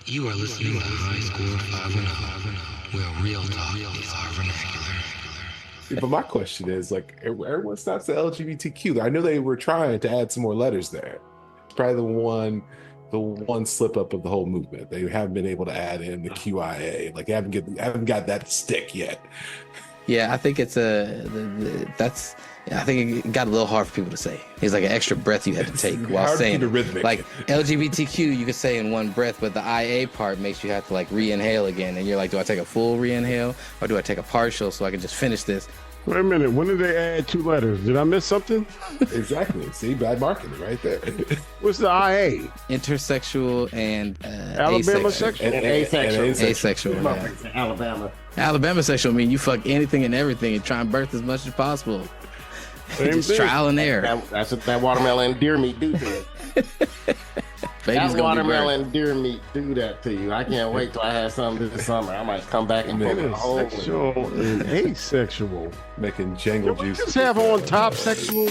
You are listening to High Score 510, where real talk is our vernacular. But my question is, like, everyone stops the LGBTQ. I know they were trying to add some more letters there. It's probably the one slip up of the whole movement. They haven't been able to add in the QIA. Like, they haven't got that stick yet. Yeah, I think it's I think it got a little hard for people to say. It's like an extra breath you had to take while saying it. Like LGBTQ, you could say in one breath, but the IA part makes you have to like re-inhale again. And you're like, do I take a full re-inhale or do I take a partial so I can just finish this? Wait a minute. When did they add 2 letters? Did I miss something? Exactly. See, bad marketing right there. What's the IA? Intersexual and Alabama sexual? And asexual. Asexual. Yeah. Alabama. Alabama sexual mean you fuck anything and everything and try and birth as much as possible. Just trial and error. That's what that watermelon deer meat do to you. That watermelon deer meat do that to you. I can't wait till I have something this summer. I might come back and poke a hole. Sexual and asexual. Making jangle juice. Just have on top sexual.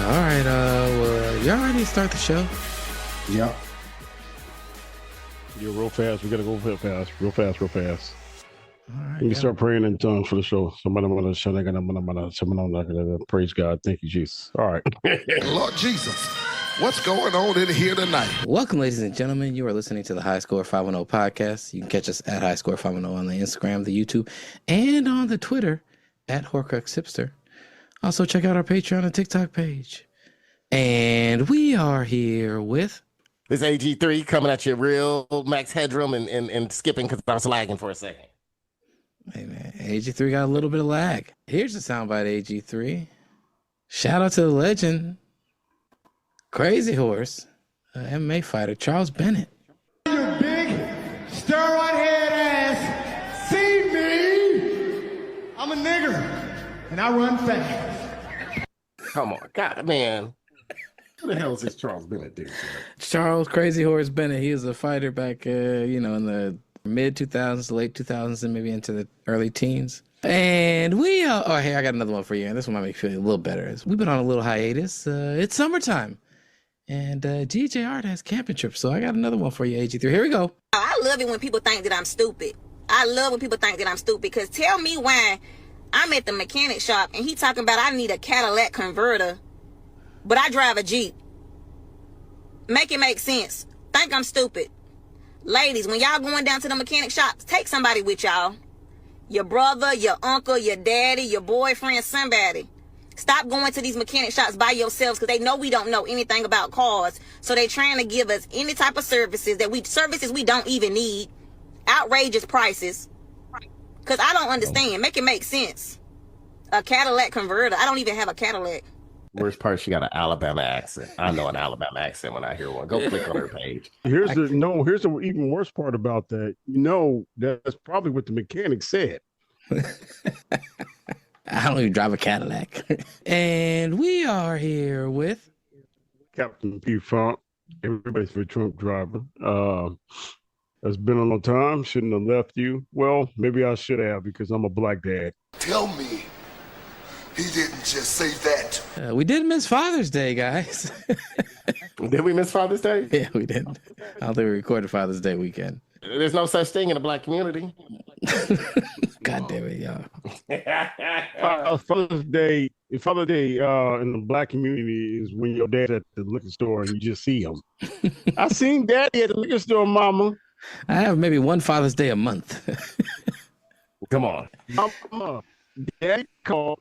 All right, y'all ready to start the show? Yeah. Yeah, real fast. We gotta go real fast. Real fast. All right. Let me start praying in tongues for the show. Praise God. Thank you, Jesus. All right. Lord Jesus, what's going on in here tonight? Welcome, ladies and gentlemen. You are listening to the High Score 510 podcast. You can catch us at High Score 510 on the Instagram, the YouTube, and on the Twitter at Horcrux Hipster. Also, check out our Patreon and TikTok page. And we are here with... This AG3 coming at you real max headroom and skipping because I was lagging for a second. Hey, man, AG3 got a little bit of lag. Here's the soundbite, AG3. Shout out to the legend, Crazy Horse, MMA fighter, Charles Bennett. You big, steroid head ass, see me? I'm a nigger, and I run fast. Come on, God, man. Who the hell is this Charles Bennett dude? Charles Crazy Horse Bennett. He was a fighter back, in the mid 2000s, late 2000s, and maybe into the early teens. And hey, I got another one for you. And this one might make you feel a little better. We've been on a little hiatus. It's summertime. And DJ Art has camping trips. So I got another one for you, AG3. Here we go. I love it when people think that I'm stupid. I love when people think that I'm stupid. Because tell me why I'm at the mechanic shop and he talking about I need a Cadillac converter, but I drive a Jeep. Make it make sense. Think I'm stupid. Ladies, when y'all going down to the mechanic shops, take somebody with y'all. Your brother, your uncle, your daddy, your boyfriend, somebody. Stop going to these mechanic shops by yourselves because they know we don't know anything about cars. So they trying to give us any type of services we don't even need. Outrageous prices. Because I don't understand. Make it make sense. A Cadillac converter. I don't even have a Cadillac. Worst part, she got an Alabama accent. I know an Alabama accent when I hear one. Go click on her page. Here's the even worse part about that. That's probably what the mechanic said. I don't even drive a Cadillac. And we are here with Captain P. Funk, everybody's favorite Trump driver. It's been a long time. Shouldn't have left you. Well, maybe I should have because I'm a black dad. Tell me he didn't just say that. we did miss Father's Day, guys. Did we miss Father's Day? Yeah, we did. I don't think we recorded Father's Day weekend. There's no such thing in the black community. God damn it, y'all. Father's Day in the black community is when your dad's at the liquor store and you just see him. I seen Daddy at the liquor store, Mama. I have maybe one Father's Day a month. Come on. Mama, Daddy called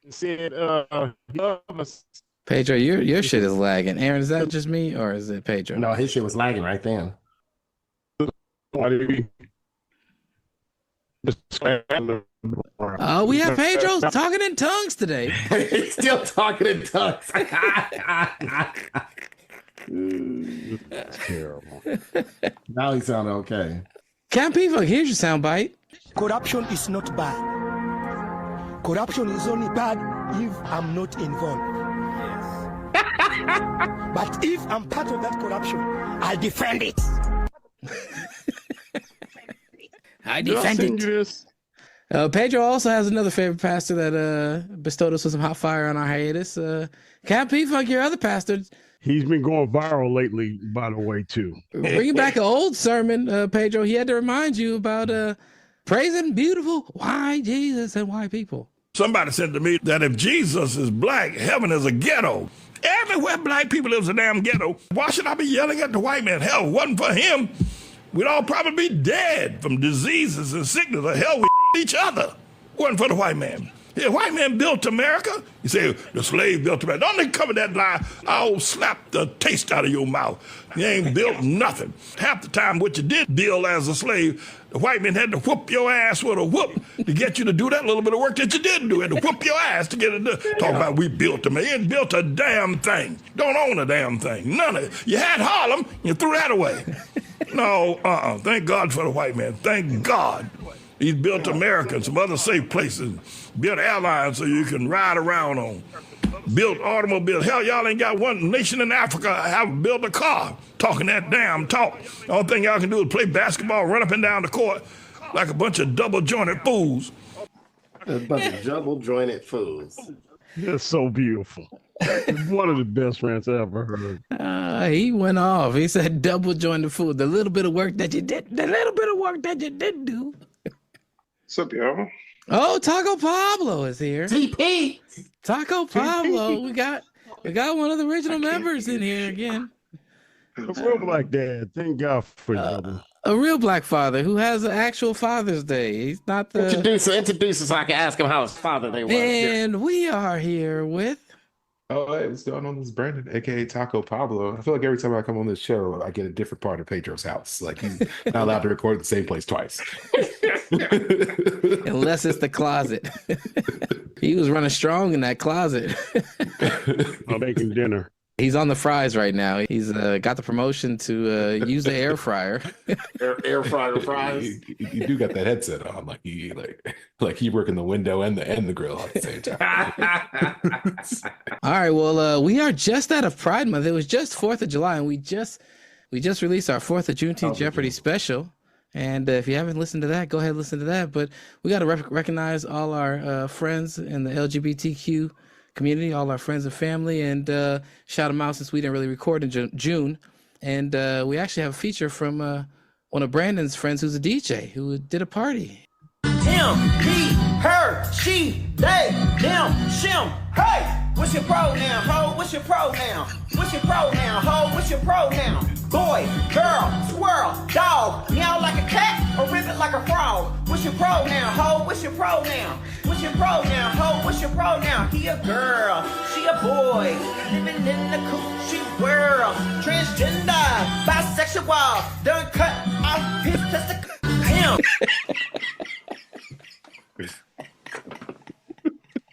and said, love us. Pedro, your shit is lagging. Aaron, is that just me or is it Pedro? No, his shit was lagging right then. Oh, we have Pedro talking in tongues today. He's still talking in tongues. That's terrible. Now he sounded okay. Camp P-Funk, here's your soundbite. Corruption is not bad. Corruption is only bad if I'm not involved. But if I'm part of that corruption, I'll defend it. I Did I defend send it. you this? Pedro also has another favorite pastor that bestowed us with some hot fire on our hiatus. Cap P-Funk, your other pastor. He's been going viral lately, by the way, too. Bringing back an old sermon, Pedro. He had to remind you about praising beautiful white Jesus and white people. Somebody said to me that if Jesus is black, heaven is a ghetto. Everywhere black people live is a damn ghetto. Why should I be yelling at the white man? Hell, if it wasn't for him, we'd all probably be dead from diseases and sickness. Or hell, we each other. Wasn't for the white man. The white man built America. You say the slave built America. Don't they cover that lie? I'll slap the taste out of your mouth. You ain't built nothing. Half the time what you did build as a slave, the white man had to whoop your ass with a whoop to get you to do that little bit of work that you didn't do. Had to whoop your ass to get it done. Talk about we built America. You ain't built a damn thing. Don't own a damn thing. None of it. You had Harlem, you threw that away. No, thank God for the white man. Thank God. He's built America and some other safe places. Built airlines so you can ride around on. Built automobiles. Hell, y'all ain't got one nation in Africa have built a car talking that damn talk. The only thing y'all can do is play basketball, run up and down the court like a bunch of double-jointed fools. A bunch of double-jointed fools. That's so beautiful. One of the best rants I ever heard. He went off. He said double jointed food. The little bit of work that you did, the little bit of work that you didn't do. What's up, y'all? Oh, Taco Pablo is here. TP. Taco Pablo. We got one of the original members in here again. A real black dad. Thank God for you. A real black father who has an actual Father's Day. He's not the Introduce us so I can ask him how his father day was. And we are here with Oh, hey, what's going on? This is Brandon, aka Taco Pablo. I feel like every time I come on this show, I get a different part of Pedro's house. Like he's not allowed to record at the same place twice. unless it's the closet. He was running strong in that closet. I'm making dinner. He's on the fries right now. He's got the promotion to use the air fryer. Air fryer fries. You do got that headset on, like you working the window and the grill at the same time. All right, well, we are just out of Pride Month. It was just 4th of July, and we just released our 4th of Juneteenth Jeopardy special. And if you haven't listened to that, go ahead and listen to that. But we got to recognize all our friends in the LGBTQ community, all our friends and family, and shout them out since we didn't really record in June. And we actually have a feature from one of Brandon's friends who's a DJ who did a party. Him, he, her, she, they, them, shim. Hey! What's your pronoun, ho? What's your pronoun? What's your pronoun, ho? What's your pronoun? Boy, girl, squirrel, dog, meow like a cat, or ribbit like a frog. What's your pronoun, ho? What's your pronoun? What's your pronoun, ho? What's your pronoun? He a girl, she a boy, living in the coochie world. Transgender, bisexual, done cut off his testicle. Him.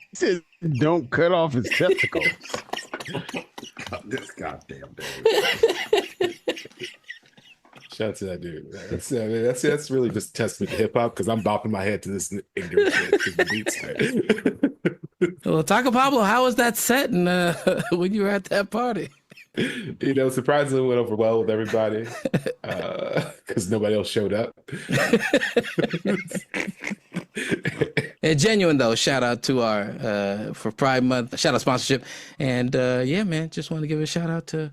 He said, don't cut off his testicles. This goddamn dude. Shout out to that dude. That's really just a testament to hip hop because I'm bopping my head to this ignorant shit. The beats. Well, Taco Pablo, how was that set when you were at that party? You know, surprisingly went over well with everybody because nobody else showed up. And genuine though, shout out to our for Pride Month, shout out sponsorship, and yeah, man, just want to give a shout out to.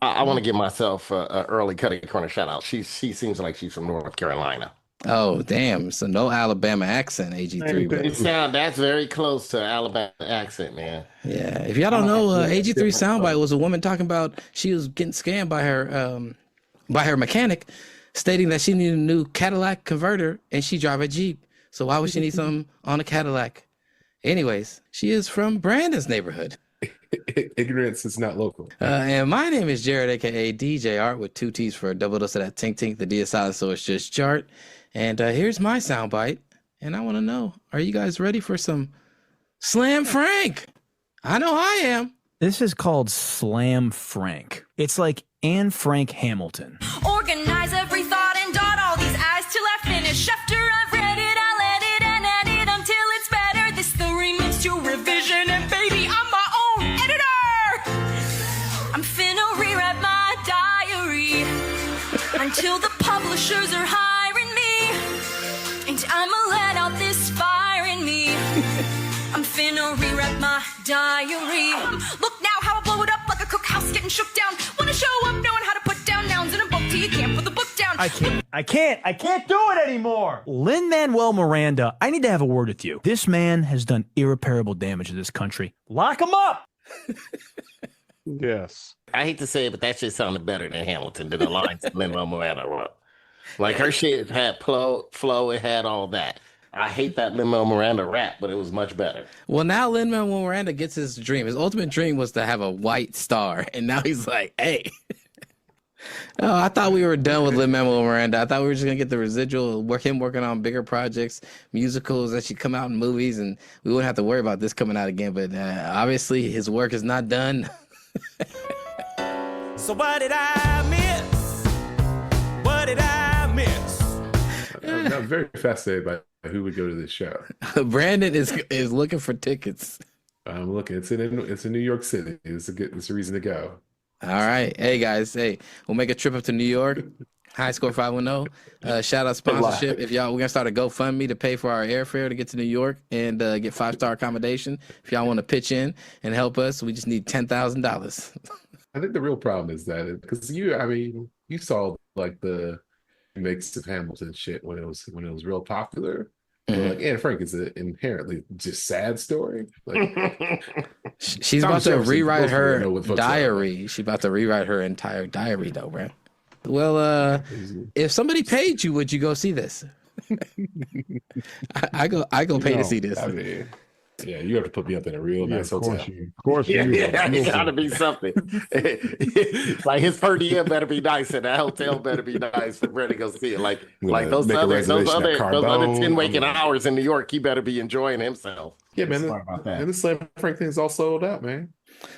I want to give myself an early cutting corner shout out. She seems like she's from North Carolina. Oh damn! So no Alabama accent, AG3. That's very close to Alabama accent, man. Yeah, if y'all don't know, AG3 soundbite was a woman talking about she was getting scammed by her mechanic, stating that she needed a new Cadillac converter and she drive a Jeep. So why would she need something on a Cadillac? Anyways, she is from Brandon's neighborhood. Ignorance is not local. And my name is Jared, aka DJ Art, with 2 T's for a double dose of that tink tink. The D is silent, so it's just Jart. And here's my soundbite. And I want to know, are you guys ready for some Slam Frank? I know I am. This is called Slam Frank. It's like Anne Frank Hamilton. Organize every thought and dot all these I's till I finish. After I've read it, I'll edit and edit until it's better. This the remix to revision, and baby, I'm my own editor. I'm finna rewrite my diary until the publishers are hiring me. I'ma let out this fire in me. I'm finna rewrite my diary. Look now how I blow it up like a cookhouse getting shook down. Wanna show up knowing how to put down nouns in a book till you can't put the book down. I can't do it anymore. Lin-Manuel Miranda, I need to have a word with you. This man has done irreparable damage to this country. Lock him up. Yes. I hate to say it, but that shit sounded better than Hamilton, than the lines that Lin-Manuel Miranda wrote. Like, her shit had flow, it had all that. I hate that Lin-Manuel Miranda rap, but it was much better. Well, now Lin-Manuel Miranda gets his dream. His ultimate dream was to have a white star, and now he's like, hey. Oh, I thought we were done with Lin-Manuel Miranda. I thought we were just gonna get the residual, him working on bigger projects, musicals that should come out in movies, and we wouldn't have to worry about this coming out again. But obviously, his work is not done. So what did I miss? What did I miss? I'm very fascinated by who would go to this show. Brandon is looking for tickets. I'm looking. It's in New York City. It's a reason to go. All right. Hey, guys. Hey, we'll make a trip up to New York. High Score 510. Shout out sponsorship. If y'all, we're going to start a GoFundMe to pay for our airfare to get to New York and get 5-star accommodation. If y'all want to pitch in and help us, we just need $10,000. I think the real problem is that because you saw like the mix of Hamilton shit when it was real popular. Mm-hmm. Like Anne Frank is an inherently just sad story. Like she's about to rewrite her diary. She's about to rewrite her entire diary, though, bro. Well, if somebody paid you, would you go see this? I go pay to see this. I mean, yeah, you have to put me up in a real nice hotel. Of course, It's gotta be something. Like his per diem better be nice, and that hotel better be nice for Brett to go see it. Like those other 10 waking hours in New York, he better be enjoying himself. Yeah, man. And the Slam Frank thing is all sold out, man.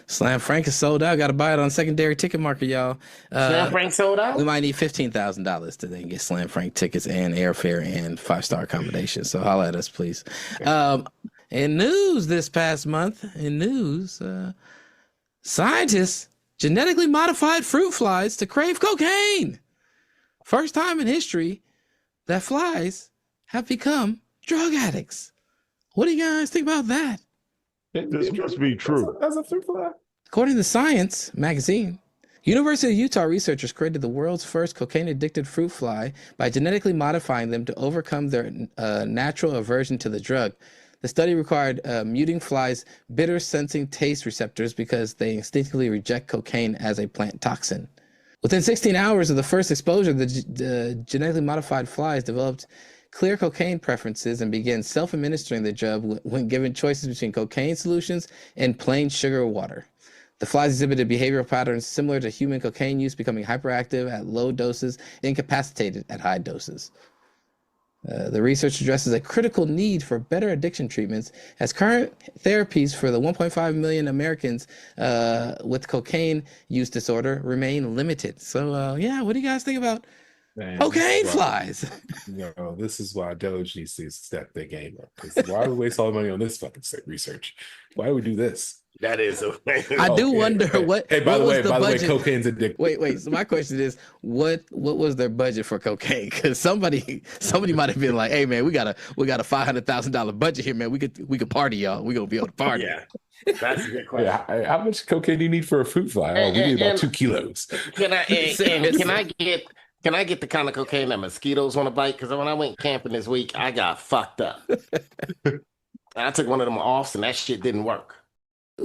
Slam Frank is sold out. Got to buy it on secondary ticket market, y'all. Slam Frank sold out? We might need $15,000 to then get Slam Frank tickets and airfare and 5-star accommodation. So holla at us, please. In news this past month, scientists genetically modified fruit flies to crave cocaine. First time in history that flies have become drug addicts. What do you guys think about that? This must be true. That's a fruit fly. According to Science magazine, University of Utah researchers created the world's first cocaine-addicted fruit fly by genetically modifying them to overcome their natural aversion to the drug. The study required muting flies' bitter-sensing taste receptors because they instinctively reject cocaine as a plant toxin. Within 16 hours of the first exposure, the genetically modified flies developed clear cocaine preferences and began self-administering the drug when given choices between cocaine solutions and plain sugar or water. The flies exhibited behavioral patterns similar to human cocaine use, becoming hyperactive at low doses, incapacitated at high doses. The research addresses a critical need for better addiction treatments, as current therapies for the 1.5 million Americans with cocaine use disorder remain limited. So, what do you guys think about cocaine flies? This is why Doge needs to step their game up. Why do we waste all the money on this fucking research? Why do we do this? That is I do wonder what. Hey, by the way, cocaine's addictive. Wait. So my question is, what was their budget for cocaine? Because somebody might have been like, "Hey, man, we got a $500,000 budget here, man. We could party, y'all. We gonna be able to party." Yeah, that's a good question. Yeah, how much cocaine do you need for a fruit fly? We need about 2 kilos. Can I get the kind of cocaine that mosquitoes want to bite? Because when I went camping this week, I got fucked up. I took one of them offs, and that shit didn't work.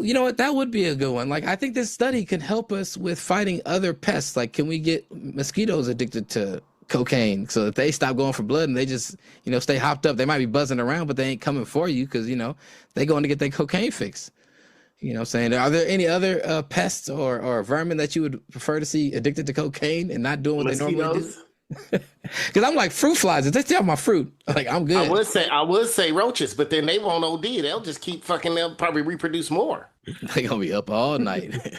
You know what? That would be a good one. Like, I think this study can help us with fighting other pests. Like, can we get mosquitoes addicted to cocaine so that they stop going for blood and they just, stay hopped up? They might be buzzing around, but they ain't coming for you because, they going to get their cocaine fix. You know what I'm saying? Are there any other pests or vermin that you would prefer to see addicted to cocaine and not doing what they normally do? Because I'm like, fruit flies, if they steal my fruit, like, I'm good. I would say roaches, but then they won't OD. They'll just keep fucking, they'll probably reproduce more. They're going to be up all night.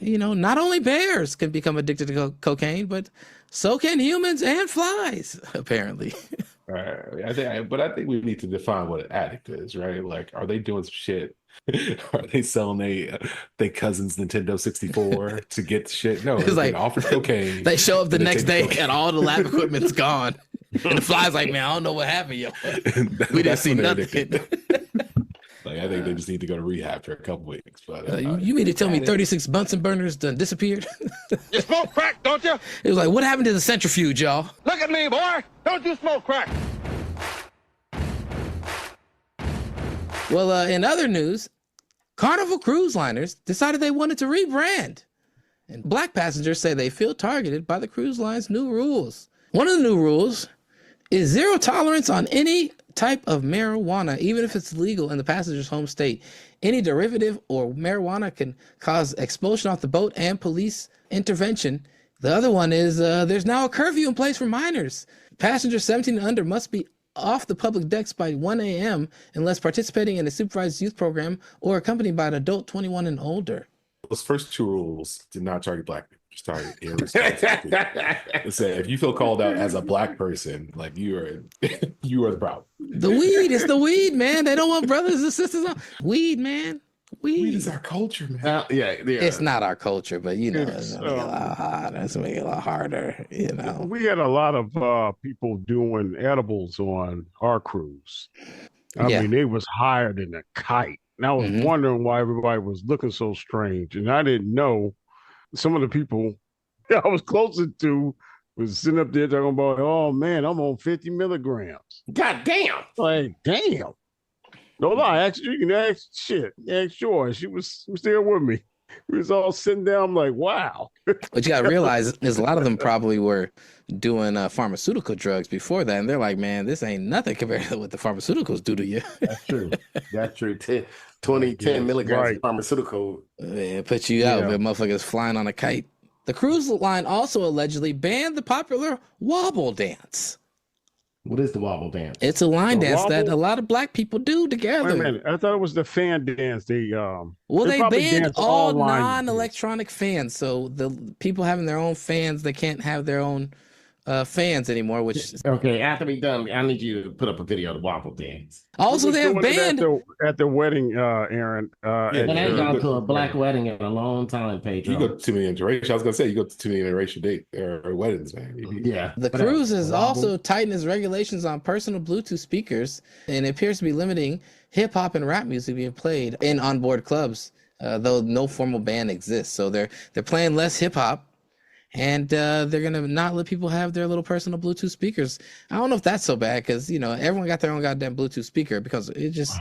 Not only bears can become addicted to cocaine, but so can humans and flies, apparently. Right. I think we need to define what an addict is, right? Like, are they doing some shit? Are they selling their cousin's Nintendo 64 to get shit? No, it's like offer cocaine. They show up the next day and all the lab equipment's gone. And the fly's like, man, I don't know what happened, yo. We didn't see nothing. Like, I think they just need to go to rehab for a couple weeks. But you mean to tell me 36 Bunsen burners done disappeared? You smoke crack, don't you? It was like, what happened to the centrifuge, y'all? Look at me, boy. Don't you smoke crack? Well, in other news, Carnival cruise liners decided they wanted to rebrand. And black passengers say they feel targeted by the cruise line's new rules. One of the new rules is zero tolerance on any type of marijuana, even if it's legal in the passenger's home state. Any derivative or marijuana can cause expulsion off the boat and police intervention. The other one is there's now a curfew in place for minors. Passengers 17 and under must be off the public decks by 1 a.m. unless participating in a supervised youth program or accompanied by an adult 21 and older. Those first two rules did not target black people. Just target irresponsible people. It said if you feel called out as a black person, like you are the problem. The weed is the weed, man. They don't want brothers and sisters on weed, man. Weed is our culture, man. Yeah. It's not our culture, but you know, it's gonna make it a lot harder. It's gonna make it a lot harder, you know. We had a lot of people doing edibles on our cruise. I mean, they was higher than a kite. And I was wondering why everybody was looking so strange. And I didn't know some of the people I was closer to was sitting up there talking about, oh man, I'm on 50 milligrams. God damn. Like, damn. No lie, you can ask shit. Ask sure. She was there with me. We was all sitting down. I'm like, wow. What you gotta realize is a lot of them probably were doing pharmaceutical drugs before that, and they're like, man, this ain't nothing compared to what the pharmaceuticals do to you. That's true. That's true. 10 milligrams of pharmaceutical. It puts you out, but motherfuckers flying on a kite. The cruise line also allegedly banned the popular wobble dance. What is the wobble dance? It's a line dance that a lot of black people do together. Wait a minute. I thought it was the fan dance. They banned all non-electronic fans. So the people having their own fans, they can't have their own fans anymore. Which okay, after we done, I need you to put up a video of the wobble dance. Also, they have banned at the wedding, Aaron. And I ain't gone to a black wedding in a long time, Pedro. You go to too many interracial. I was gonna say you go to too many interracial date or weddings, man. Yeah. The cruise has also tightened its regulations on personal Bluetooth speakers, and it appears to be limiting hip hop and rap music being played in onboard clubs, though no formal ban exists. So they're playing less hip hop. And they're going to not let people have their little personal Bluetooth speakers. I don't know if that's so bad because, you know, everyone got their own goddamn Bluetooth speaker because it just,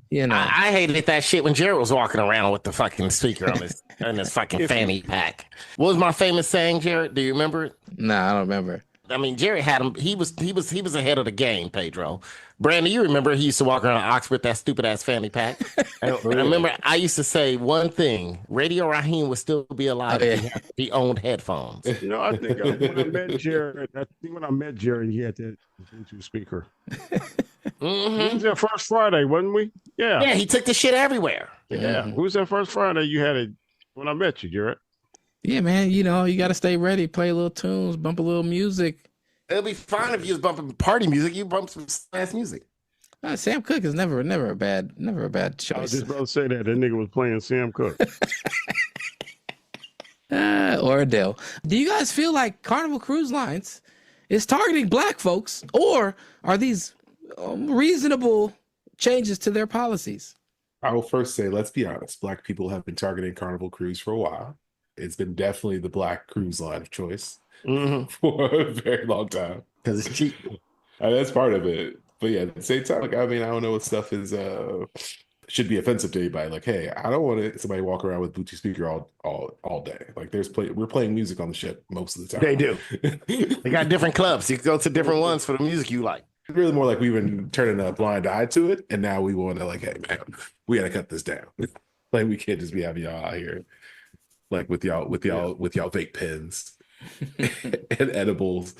you know. I hated that shit when Jared was walking around with the fucking speaker on his fucking fanny pack. What was my famous saying, Jared? Do you remember it? No, I don't remember. I mean, Jared had him. He was ahead of the game, Pedro. Brandon, you remember he used to walk around Oxford, that stupid ass fanny pack. I remember I used to say one thing: Radio Raheem would still be alive if he owned headphones. You know, I think when I met Jared, he had that Bluetooth speaker. It was that first Friday, wasn't we? Yeah. Yeah, he took the shit everywhere. Yeah. Who was that first Friday you had it when I met you, Jared? Yeah, man. You know, you got to stay ready, play a little tunes, bump a little music. It'll be fine if you was bumping party music. You bump some ass music. Sam Cooke is never a bad choice. I was just about to say that nigga was playing Sam Cooke. Or Adele. Do you guys feel like Carnival Cruise Lines is targeting black folks, or are these reasonable changes to their policies? I will first say, let's be honest. Black people have been targeting Carnival Cruise for a while. It's been definitely the black cruise line of choice for a very long time. Because it's cheap. That's part of it. But yeah, at the same time, like, I mean, I don't know what stuff is should be offensive to anybody. Like, hey, I don't want somebody walk around with Bluetooth speaker all day. Like, we're playing music on the ship most of the time. They do. They got different clubs. You can go to different ones for the music you like. It's really more like we've been turning a blind eye to it, and now we want to, like, hey man, we got to cut this down. Like, we can't just be having y'all out here like with y'all vape pens and edibles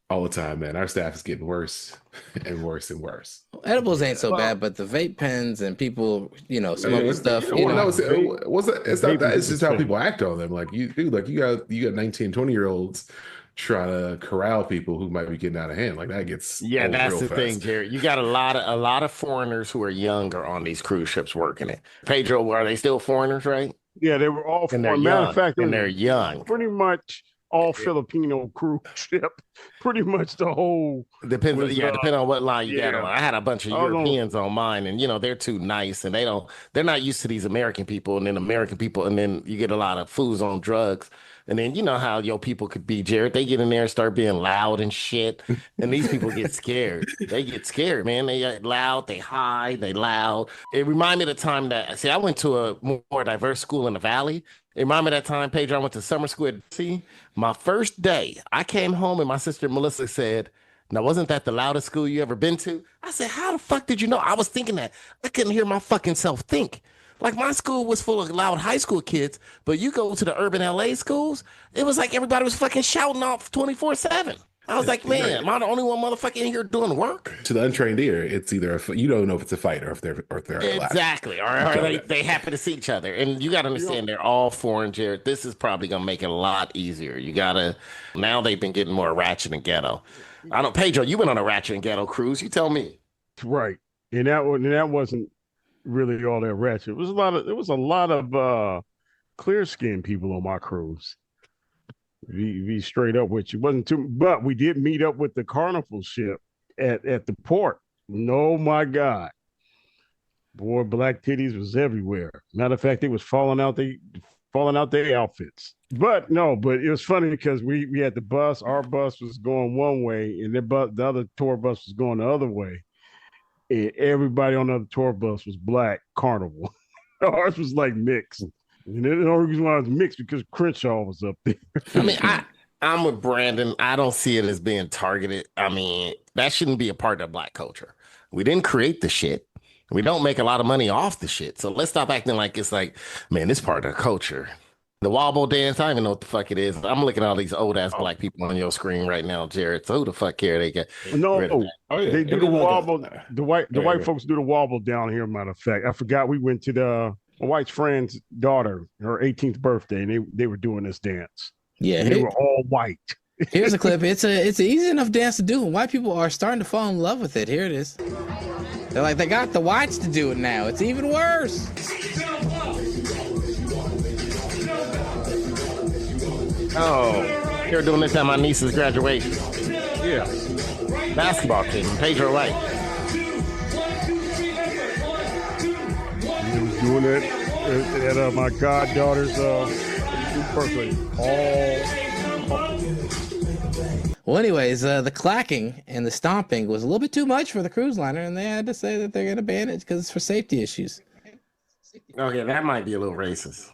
all the time, man. Our staff is getting worse and worse and worse. Edibles ain't so bad, but the vape pens and people, you know, smoking stuff. It's not that. It's just how people act on them. Like you got 19, 20-year-olds trying to corral people who might be getting out of hand. Like that gets that's the thing, Jerry. You got a lot of foreigners who are younger on these cruise ships working it. Pedro, are they still foreigners, right? Yeah, they were all and they're young. Matter of fact, and they're young. Pretty much all Filipino cruise ship. Pretty much the whole depending on what line you got on. I had a bunch of Europeans on mine, and they're too nice, and they're not used to these American people, and then you get a lot of fools on drugs. And then you know how your people could be, Jared. They get in there and start being loud and shit. And these people get scared. They get scared, man. They get loud, they high, they loud. It reminded me of the time that, I went to a more diverse school in the Valley. It reminded me of that time, Pedro, I went to summer school at DC. My first day, I came home and my sister Melissa said, now, wasn't that the loudest school you ever been to? I said, how the fuck did you know? I was thinking that. I couldn't hear my fucking self think. Like, my school was full of loud high school kids, but you go to the urban LA schools, it was like everybody was fucking shouting off 24/7. I was like, man, am I the only one motherfucker in here doing work? To the untrained ear, it's either you don't know if it's a fight or if they're exactly, or they happen to see each other. And you got to understand, they're all foreign, Jared. This is probably gonna make it a lot easier. Now they've been getting more ratchet and ghetto. I don't, Pedro, you went on a ratchet and ghetto cruise. You tell me. Right, and that wasn't really all that ratchet. It was a lot of clear skinned people on my cruise. Be straight up with you. Wasn't too, but we did meet up with the Carnival ship at the port. Oh my God. Boy, black titties was everywhere. Matter of fact, they was falling out their outfits. But it was funny because we had the bus, our bus was going one way, and the other tour bus was going the other way. And everybody on the other tour bus was black Carnival. Ours was like mixed. And the only reason why it was mixed because Crenshaw was up there. I mean, I'm with Brandon. I don't see it as being targeted. I mean, that shouldn't be a part of black culture. We didn't create the shit. We don't make a lot of money off the shit. So let's stop acting like it's like, man, this part of the culture. The wobble dance, I don't even know what the fuck it is. I'm looking at all these old ass black people on your screen right now, Jared. So who the fuck care they get? No, they do the wobble. The white folks do the wobble down here. Matter of fact, I forgot we went to my wife's friend's daughter, her 18th birthday, and they were doing this dance. Yeah, and they were all white. Here's a clip. It's an easy enough dance to do, and white people are starting to fall in love with it. Here it is. They're like, they got the whites to do it now. It's even worse. Oh, they were doing this at my niece's graduation. Yeah. Basketball team, Pedro White. He was doing it at my goddaughter's birthday. Well, anyways, the clacking and the stomping was a little bit too much for the cruise liner, and they had to say that they're going to ban it because it's for safety issues. Okay, that might be a little racist.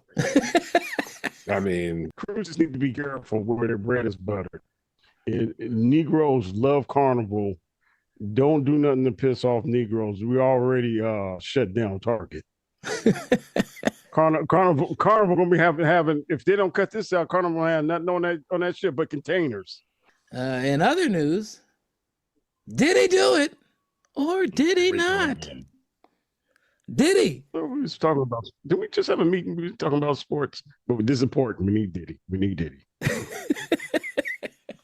I mean, cruises need to be careful where their bread is buttered. And Negroes love Carnival. Don't do nothing to piss off Negroes. We already shut down Target. Carnival gonna be having if they don't cut this out, Carnival will have nothing on that ship but containers. In other news, did he do it or did he not? Did he? We was talking about. Did we just have a meeting? We were talking about sports, but this is important. We need Diddy.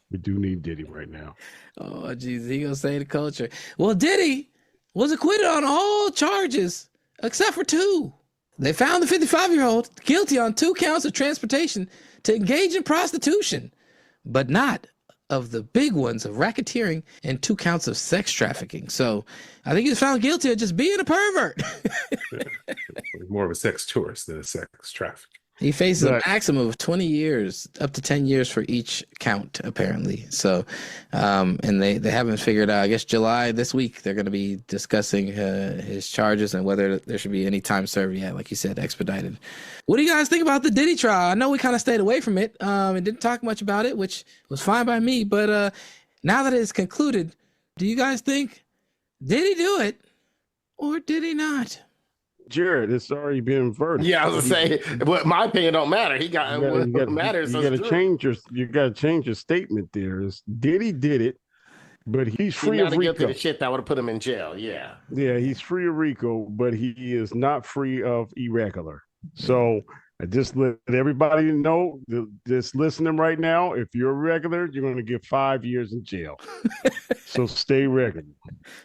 We do need Diddy right now. Oh, geez, he gonna say the culture. Well, Diddy was acquitted on all charges except for 2. They found the 55-year-old guilty on 2 counts of transportation to engage in prostitution, but not of the big ones of racketeering and 2 counts of sex trafficking. So I think he was found guilty of just being a pervert. More of a sex tourist than a sex trafficker. He faces a maximum of 20 years, up to 10 years for each count, apparently. So, and they haven't figured out, I guess July this week, they're going to be discussing his charges and whether there should be any time served yet, like you said, expedited. What do you guys think about the Diddy trial? I know we kind of stayed away from it and didn't talk much about it, which was fine by me. But now that it's concluded, do you guys think, did he do it or did he not? Jared, it's already been verdicted. Yeah, I was gonna say, but my opinion don't matter. He got what matters. You got to change your statement. There is Diddy did it, but he's free of RICO. The shit that would have put him in jail. Yeah, he's free of RICO, but he is not free of irregular. So I just let everybody know, just listening right now. If you're regular, you're going to get 5 years in jail. So stay regular.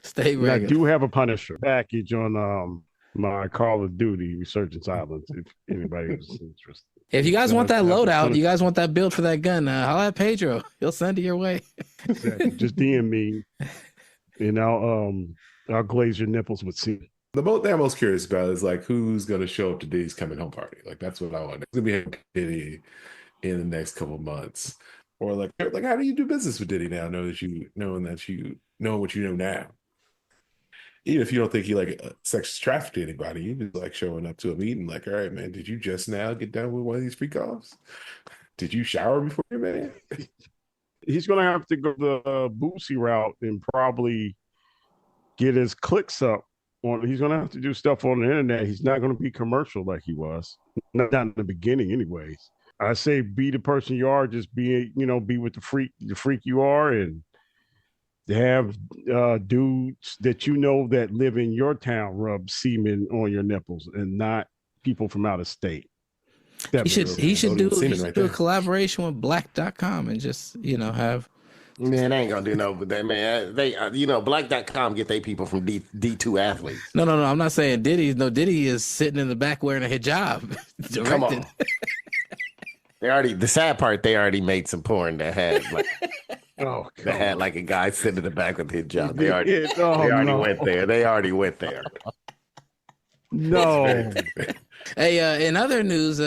Stay regular. I do have a Punisher package on my Call of Duty Resurgence Islands, if anybody was interested. If you guys want that loadout, you guys want that build for that gun, holla at Pedro. He'll send it your way. Just DM me, and I'll glaze your nipples with semen. The thing I'm most curious about is like who's gonna show up to Diddy's coming home party. Like that's what I want. It's gonna be Diddy in the next couple of months, or like how do you do business with Diddy now? Knowing what you know now. Even if you don't think he like sex trafficked anybody, you just like showing up to a meeting like, all right, man, did you just now get done with one of these freak offs? Did you shower before you, man? He's gonna have to go the Boosie route and probably get his clicks up. He's gonna have to do stuff on the internet. He's not gonna be commercial like he was. Not in the beginning, anyways. I say be the person you are. Just be with the freak you are, and have dudes that you know that live in your town rub semen on your nipples, and not people from out of state. He should do a collaboration with black.com and just have. Man, they ain't gonna do no, but that man, they black.com get their people from D2 athletes. No, I'm not saying Diddy. No, Diddy is sitting in the back wearing a hijab. Come on. The sad part, they already made some porn that had like had like a guy sitting in the back with his hijab. They already went there. They already went there. No. Hey, in other news,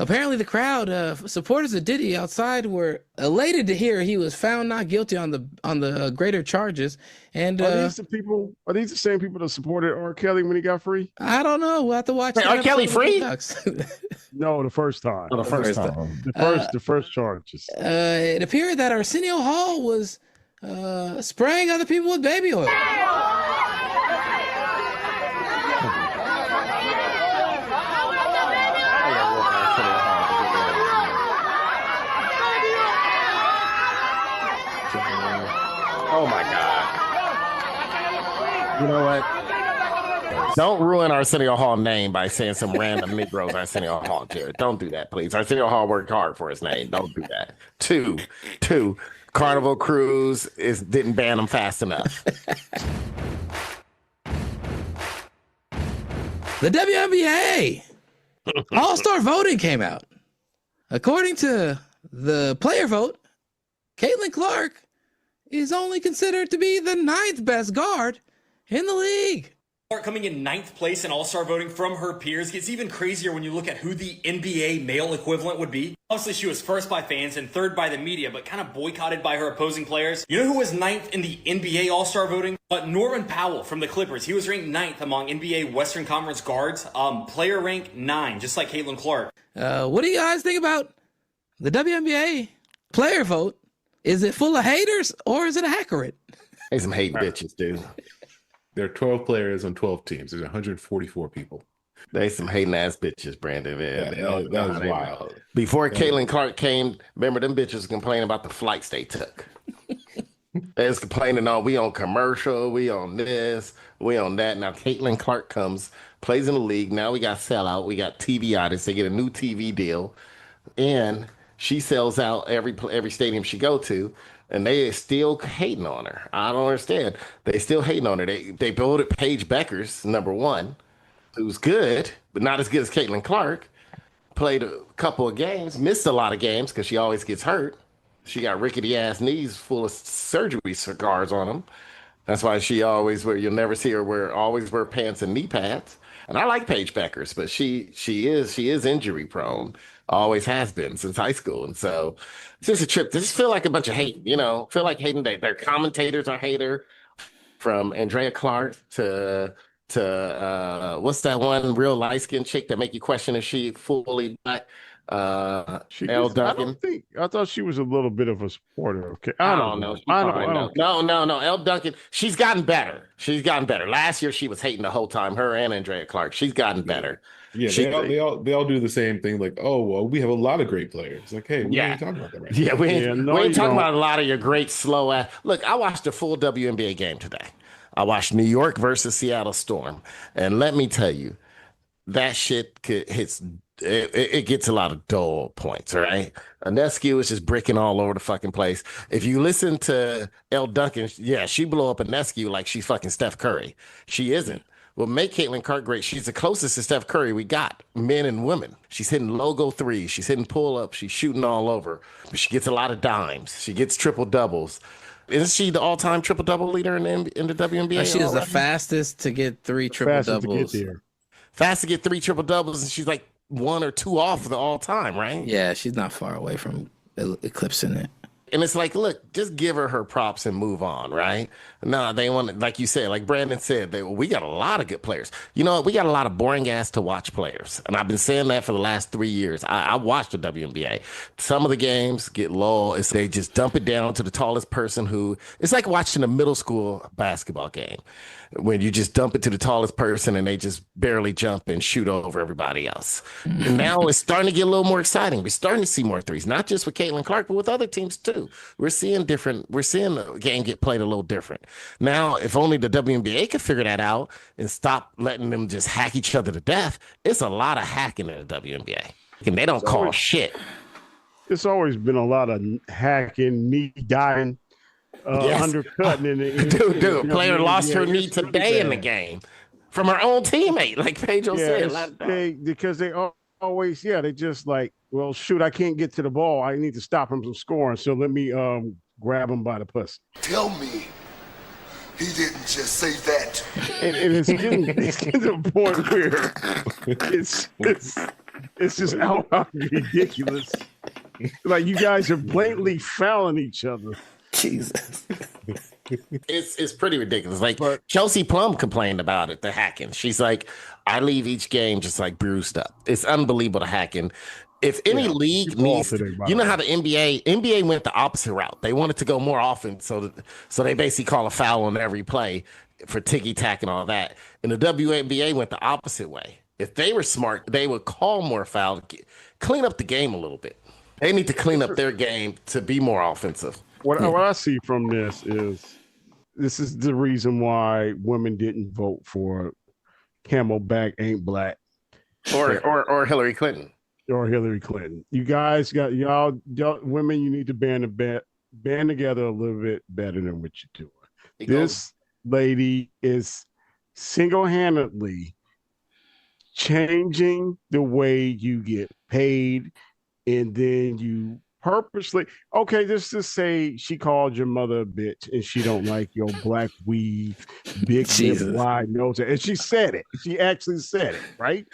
apparently the crowd, supporters of Diddy outside, were elated to hear he was found not guilty on the greater charges. And are these the same people that supported R. Kelly when he got free? I don't know. We'll have to watch. Wait, R. Kelly free? No, the first time. Oh, the first time. The first charges. It appeared that Arsenio Hall was spraying other people with baby oil. Oh my God. You know what? Don't ruin Arsenio Hall's name by saying some random Negroes Arsenio Hall, Jared. Don't do that, please. Arsenio Hall worked hard for his name. Don't do that. Two, Carnival Cruise didn't ban him fast enough. The WNB-A All-Star voting came out. According to the player vote, Caitlin Clark is only considered to be the 9th best guard in the league. Clark coming in 9th place in All-Star voting from her peers gets even crazier when you look at who the NBA male equivalent would be. Obviously, she was first by fans and 3rd by the media, but kind of boycotted by her opposing players. You know who was 9th in the NBA All-Star voting? Norman Powell from the Clippers. He was ranked 9th among NBA Western Conference guards. Player rank 9, just like Caitlin Clark. What do you guys think about the WNBA player vote? Is it full of haters or is it accurate? Hey, some hate bitches, dude. There are 12 players on 12 teams. There's 144 people. They some hating ass bitches, Brandon. Man. That was wild. Before Caitlin Clark came, remember them bitches complaining about the flights they took. They was complaining, we on commercial, we on this, we on that. Now Caitlin Clark comes, plays in the league. Now we got sellout. We got TV artists. They get a new TV deal. And she sells out every stadium she go to, and they still hating on her. I don't understand. They still hating on her. They voted Paige Beckers #1, who's good, but not as good as Caitlin Clark. Played a couple of games, missed a lot of games because she always gets hurt. She got rickety ass knees full of surgery scars on them. That's why she always you'll never see her always wear pants and knee pads. And I like Paige Beckers, but she is injury prone. Always has been since high school. And so it's just a trip. This feel like a bunch of hate, feel like hating. Their commentators are hater, from Andrea Clark to what's that one real light-skinned chick that make you question if she fully black? Elle Duncan. I thought she was a little bit of a supporter. Okay. I don't know. No. Elle Duncan, she's gotten better. Last year she was hating the whole time, her and Andrea Clark. She's gotten better. Yeah, they all do the same thing. Like, oh well, we have a lot of great players. Like, hey, we ain't talking about that right now. Yeah, we ain't talking about a lot of your great slow ass. Look, I watched a full WNBA game today. I watched New York versus Seattle Storm, and let me tell you, that shit it gets a lot of dull points. All right, Anescu is just bricking all over the fucking place. If you listen to Elle Duncan, yeah, she blew up Anescu like she's fucking Steph Curry. She isn't. What make Caitlin Clark great, she's the closest to Steph Curry we got, men and women. She's hitting logo threes. She's hitting pull-ups. She's shooting all over. But she gets a lot of dimes. She gets triple-doubles. Isn't she the all-time triple-double leader in the WNBA? She is the fastest to get 3 triple-doubles. Fast to get 3 triple-doubles, and she's like 1 or 2 off of the all-time, right? Yeah, she's not far away from eclipsing it. And it's like, look, just give her props and move on, right? No, they want to, like you said, like Brandon said, we got a lot of good players. You know, we got a lot of boring ass to watch players. And I've been saying that for the last 3 years. I watched the WNBA. Some of the games get low. It's they just dump it down to the tallest person who, it's like watching a middle school basketball game when you just dump it to the tallest person and they just barely jump and shoot over everybody else. And now it's starting to get a little more exciting. We're starting to see more threes, not just with Caitlin Clark, but with other teams too. We're seeing the game get played a little different. Now, if only the WNBA could figure that out and stop letting them just hack each other to death, it's a lot of hacking in the WNBA. And they don't call shit. It's always been a lot of hacking, knee diving. Undercutting dude, player lost her knee today in the game from her own teammate, like Pedro said. Because they always, they just like, well, shoot, I can't get to the ball. I need to stop him from scoring. So let me grab him by the pussy. Tell me he didn't just say that. And it's getting to a point where it's just outright ridiculous. Like you guys are blatantly fouling each other. Jesus. It's pretty ridiculous. Like Chelsea Plum complained about it, the hacking. She's like, I leave each game just like bruised up. It's unbelievable, the hacking. If any league needs, you know how the NBA went the opposite route. They wanted to go more often, so they basically call a foul on every play for ticky-tack and all that. And the WNBA went the opposite way. If they were smart, they would call more fouls, clean up the game a little bit. They need to clean up their game to be more offensive. What I see from this is the reason why women didn't vote for Camelback Ain't Black or Hillary Clinton. Or Hillary Clinton. You guys got y'all women, you need to band together a little bit better than what you're doing. This lady is single-handedly changing the way you get paid, and then you purposely, okay, just to say she called your mother a bitch and she don't like your black weave, big lip, wide nose, and she said it. She actually said it, right?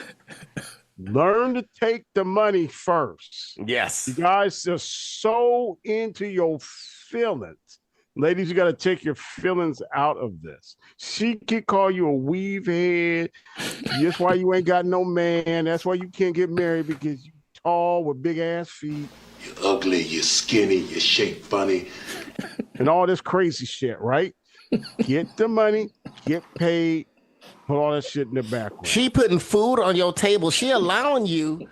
Learn to take the money first. Yes. You guys are so into your feelings. Ladies, you got to take your feelings out of this. She could call you a weave head. That's why you ain't got no man. That's why you can't get married, because you tall with big ass feet. You're ugly, you're skinny, you're shaped funny. And all this crazy shit, right? Get the money, get paid, put all that shit in the background. She putting food on your table. She allowing you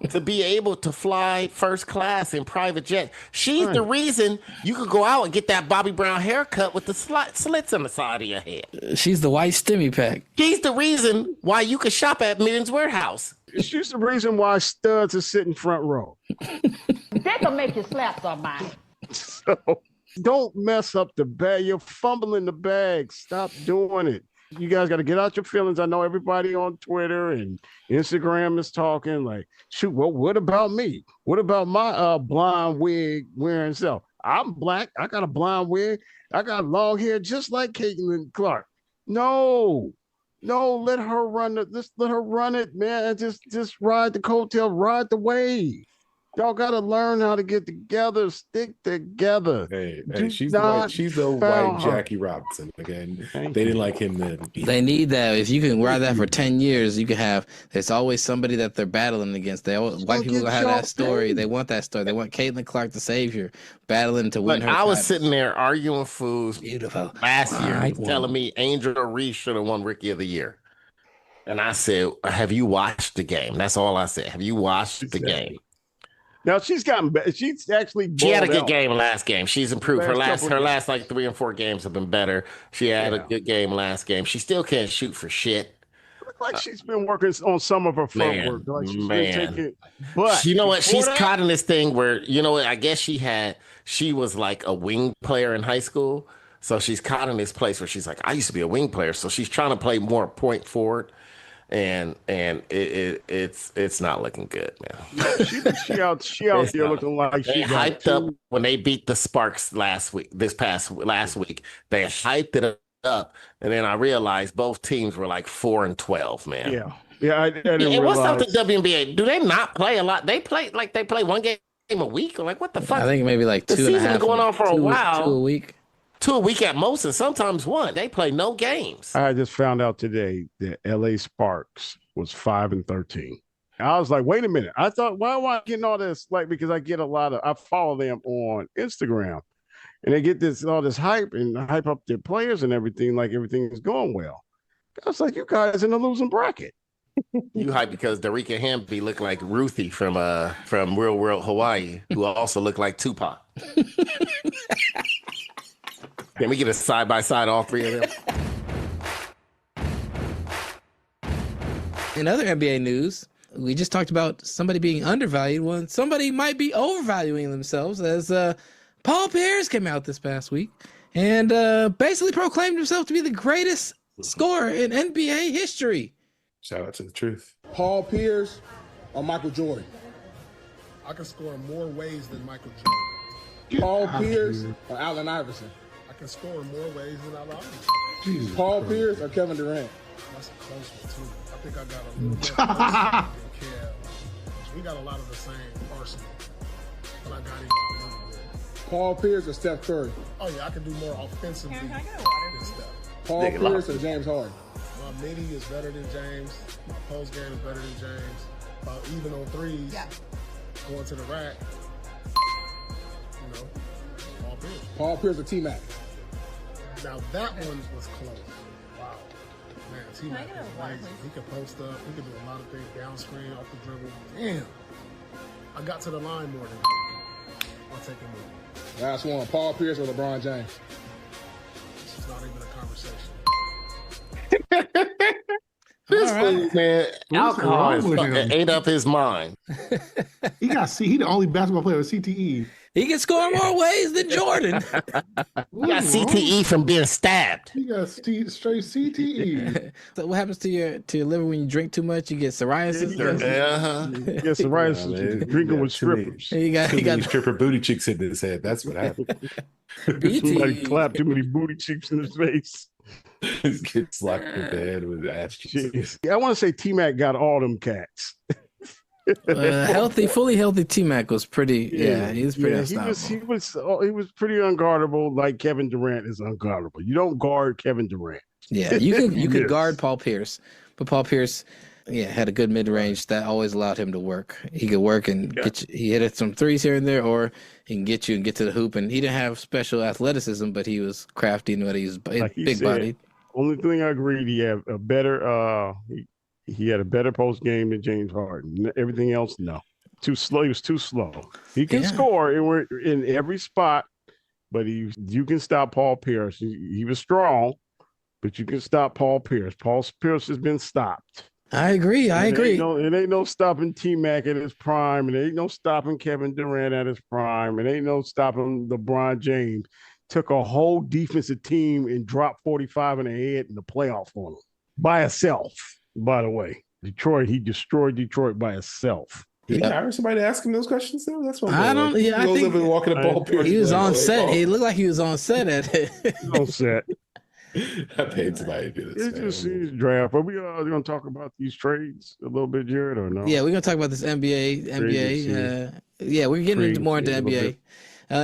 to be able to fly first class in private jet. She's the reason you could go out and get that Bobby Brown haircut with the slits on the side of your head. She's the white stimmy pack. She's the reason why you could shop at Men's Warehouse. She's the reason why studs are sitting front row. That'll make you slap somebody. So don't mess up the bag. You're fumbling the bag. Stop doing it. You guys got to get out your feelings. I know everybody on Twitter and Instagram is talking like, shoot, well, what about me? What about my blonde wig wearing self? I'm black. I got a blonde wig. I got long hair just like Caitlin Clark. No, let her run it. Just let her run it, man. Just ride the coattail, ride the wave. Y'all got to learn how to get together, stick together. Hey, she's the white Jackie Robinson. Again, they didn't like him then. They need that. If you can ride that for 10 years, you can have. There's always somebody that they're battling against. White people gonna have that story. They want that story. They want Caitlin Clark, the savior, battling to win her. I was sitting there arguing fools. Beautiful. Last year, telling me Angel Reese should have won Rookie of the Year, and I said, "Have you watched the game?" That's all I said. Have you watched the game? Now she's gotten better. She's actually she had a good game last game. She's improved. Her last like 3 and 4 games have been better. She had a good game last game. She still can't shoot for shit. Look like she's been working on some of her footwork. Like she's been taking, but you know what? She's caught in this thing where I guess she was like a wing player in high school. So she's caught in this place where she's like, I used to be a wing player. So she's trying to play more point forward. And it's not looking good, man. She out there looking like they hyped up when they beat the Sparks last week. They hyped it up, and then I realized both teams were like 4-12, man. Yeah. I didn't realize. What's up with WNBA? Do they not play a lot? They play one game a week, or like what the fuck? I think maybe like the 2.5. season's been going on for a while. 2 a week. 2 a week at most, and sometimes 1. They play no games. I just found out today that LA Sparks was 5-13. I was like, wait a minute. I thought, why am I getting all this? Like, because I follow them on Instagram, and they get all this hype and hype up their players and everything, like everything is going well. I was like, you guys in the losing bracket. You hype because Darica Hamby looked like Ruthie from Real World Hawaii, who also looked like Tupac. Can we get a side-by-side, all three of them? In other NBA news, we just talked about somebody being undervalued when somebody might be overvaluing themselves, as Paul Pierce came out this past week and basically proclaimed himself to be the greatest scorer in NBA history. Shout out to the truth. Paul Pierce or Michael Jordan? I can score more ways than Michael Jordan. Paul Pierce or Allen Iverson? I can score more ways than Allen Iverson. Paul Pierce or Kevin Durant? That's a close one, too. I think I got a little more than Kev. We got a lot of the same arsenal, but I got him a little bit. Paul Pierce or Steph Curry? Oh, yeah, I can do more offensively than Steph. Paul Pierce or James Harden? My midi is better than James. My post game is better than James. Even on threes, going to the rack, Paul Pierce. Paul Pierce or T-Mac? Now that one was close. Wow. Man, T-Mac is amazing. He can post up. He can do a lot of things down screen, off the dribble. Damn. I got to the line more than him. I'll take him with me. Last one. Paul Pierce or LeBron James? This is not even a conversation. This fool, man, alcohol ate up his mind. He the only basketball player with CTE. He can score more ways than Jordan. He got CTE from being stabbed. He got straight CTE. So what happens to your liver when you drink too much? You get psoriasis. You get psoriasis drinking with strippers. He got stripper booty cheeks hitting his head. That's what happened. Somebody clapped too many booty cheeks in his face. He gets slapped in the head with ass cheeks. I want to say T-Mac got all them cats. Fully healthy T-Mac was pretty. Yeah, he was pretty unstoppable. He was pretty unguardable, like Kevin Durant is unguardable. You don't guard Kevin Durant. Yeah, you could guard Paul Pierce, but Paul Pierce, had a good mid range that always allowed him to work. He could work and get you. He hit some threes here and there, or he can get you and get to the hoop. And he didn't have special athleticism, but he was crafty and he was big bodied. Only thing I agreed, he had a better. He had a better post game than James Harden. Everything else, no. Too slow. He was too slow. He can score in every spot, but you can stop Paul Pierce. He was strong, but you can stop Paul Pierce. Paul Pierce has been stopped. I agree. It ain't no stopping T-Mac at his prime. It ain't no stopping Kevin Durant at his prime. It ain't no stopping LeBron James. Took a whole defensive team and dropped 45 in the head in the playoffs on him by himself. By the way, he destroyed Detroit by himself. Did he hire somebody to ask him those questions though? That's what I don't. Yeah, I think walking the ball. He was on set. He looked like he was on set at it. On set. I paid somebody to do this. It's just draft. Are we going to talk about these trades a little bit, Jared, or no? Yeah, we're going to talk about this NBA. We're getting more into NBA.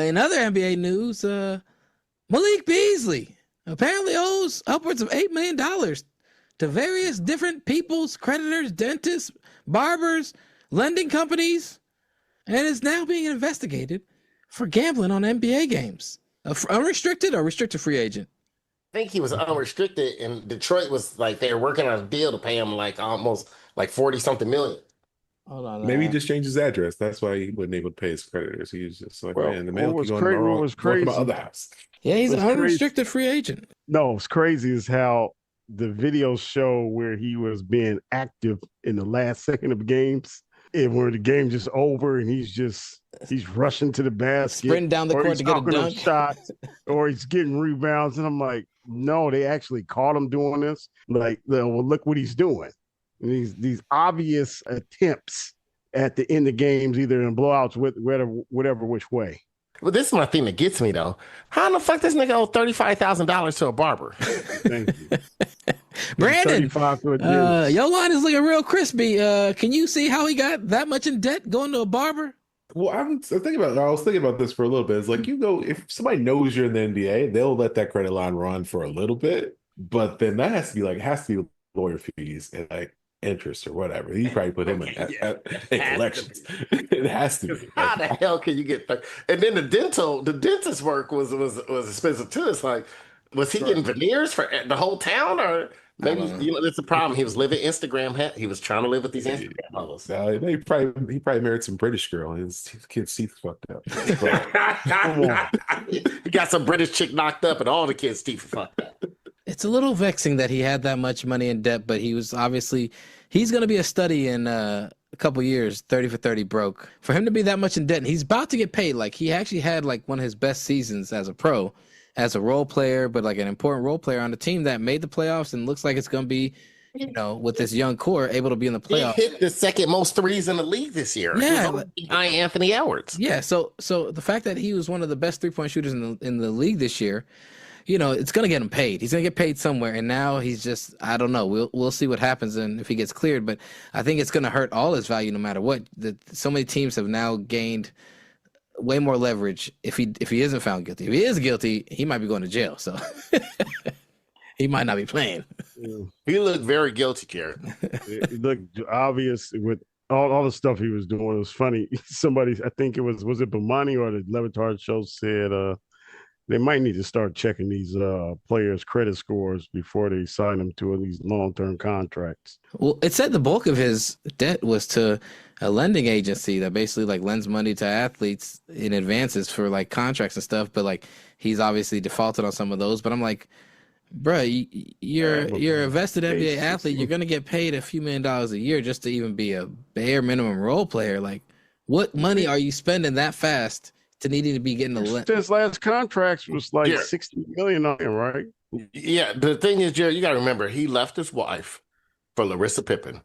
In other NBA news, Malik Beasley apparently owes upwards of $8 million to various different people's creditors, dentists, barbers, lending companies, and is now being investigated for gambling on NBA games. Unrestricted or restricted free agent? I think he was unrestricted, and Detroit was like they were working on a deal to pay him like almost like 40-something million. Hold on. Maybe he just changed his address. That's why he wasn't able to pay his creditors. He was just like, man, the mail was crazy. My other house. Yeah, he's an unrestricted free agent. No, what's crazy is how the videos show where he was being active in the last second of games, and where the game just over, and he's just he's rushing to the basket, sprinting down the court to get a dunk, shots, or he's getting rebounds. And I'm like, no, they actually caught him doing this. Like, well, look what he's doing. And these obvious attempts at the end of games, either in blowouts, with whatever which way. Well, this is my thing that gets me though. How in the fuck this nigga owe $35,000 to a barber? Thank you, Brandon. Your line is looking real crispy. Can you see how he got that much in debt going to a barber? Well, I was thinking about this for a little bit. It's like, if somebody knows you're in the NBA, they'll let that credit line run for a little bit, but then that has to be lawyer fees and like interest or whatever. He probably put him in collections. It has to be. How the hell can you get? And then the dentist work was expensive too. It's like, was he getting veneers for the whole town, or maybe that's the problem? He was living Instagram. He was trying to live with these Instagram models. He probably married some British girl. His kid's teeth fucked up. He got some British chick knocked up, and all the kids' teeth fucked up. It's a little vexing that he had that much money in debt, but he's going to be a study in a couple years, 30 for 30 broke. For him to be that much in debt, and he's about to get paid. Like, he actually had like one of his best seasons as a pro, as a role player, but like an important role player on the team that made the playoffs, and looks like it's going to be, with this young core, able to be in the playoffs. He hit the second most threes in the league this year. Yeah, behind Anthony Edwards. Yeah, so the fact that he was one of the best 3-point shooters in the league this year, it's going to get him paid. He's going to get paid somewhere, and now he's just, I don't know. We'll see what happens and if he gets cleared, but I think it's going to hurt all his value no matter what. So many teams have now gained way more leverage if he isn't found guilty. If he is guilty, he might be going to jail, so he might not be playing. He looked very guilty, Jared. It looked obvious with all the stuff he was doing. It was funny. Somebody, I think it was it Bomani or the Levitard show, said they might need to start checking these players' credit scores before they sign them to these long-term contracts. Well, it said the bulk of his debt was to a lending agency that basically like lends money to athletes in advances for like contracts and stuff. But like, he's obviously defaulted on some of those. But I'm like, bro, you're a vested NBA athlete. You're gonna get paid a few $1 million a year just to even be a bare minimum role player. Like, what money are you spending that fast to needing to be getting his last contract was like $60 million on him, right? Yeah, the thing is, Jared, you got to remember, he left his wife for Larissa Pippen.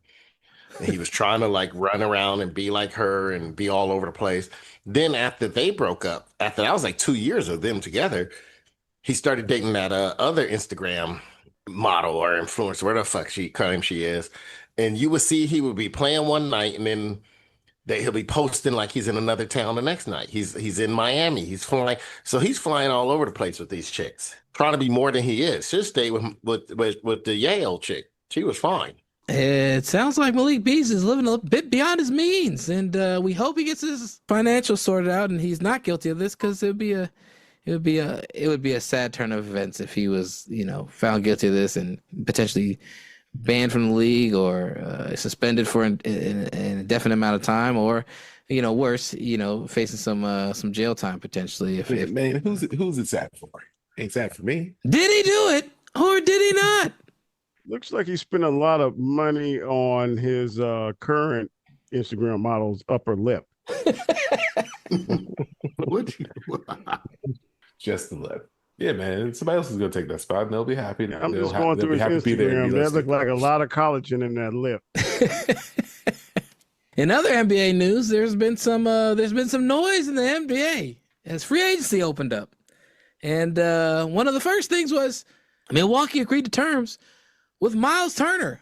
And he was trying to like run around and be like her and be all over the place. Then after they broke up, after that was like 2 years of them together, he started dating that other Instagram model or influencer, whatever the fuck she claims she is. And you would see he would be playing one night, and then he'll be posting like he's in another town the next night. He's in Miami. He's flying. So he's flying all over the place with these chicks, trying to be more than he is. Should stay with the Yale chick. She was fine. It sounds like Malik Beasley is living a bit beyond his means, and we hope he gets his financials sorted out and he's not guilty of this, because it would be a sad turn of events if he was found guilty of this and potentially banned from the league or suspended for an indefinite amount of time, or worse, facing some jail time potentially. Man, who's it sad for? Ain't sad for me. Did he do it or did he not? Looks like he spent a lot of money on his current Instagram model's upper lip. Just the lip. Yeah, man. Somebody else is gonna take that spot, and they'll be happy. I'm just going through his Instagram. There look like a lot of collagen in that lip. In other NBA news, there's been some noise in the NBA as free agency opened up, and one of the first things was Milwaukee agreed to terms with Miles Turner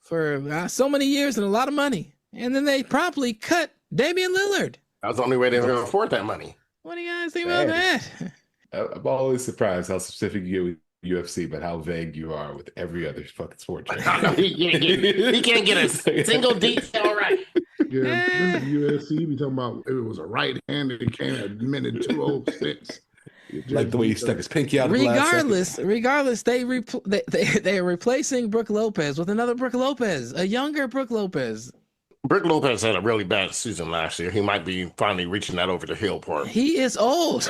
for so many years and a lot of money, and then they promptly cut Damian Lillard. That was the only way they were going to afford that money. What do you guys think about that? I'm always surprised how specific you get with UFC, but how vague you are with every other fucking sport. He can't get a single detail right. Yeah, this is UFC. We talking about it was a right-handed. It came at minute 2:06. Like the way he stuck his pinky out. Regardless, they are replacing Brook Lopez with another Brook Lopez, a younger Brook Lopez. Brook Lopez had a really bad season last year. He might be finally reaching that over the hill part. He is old.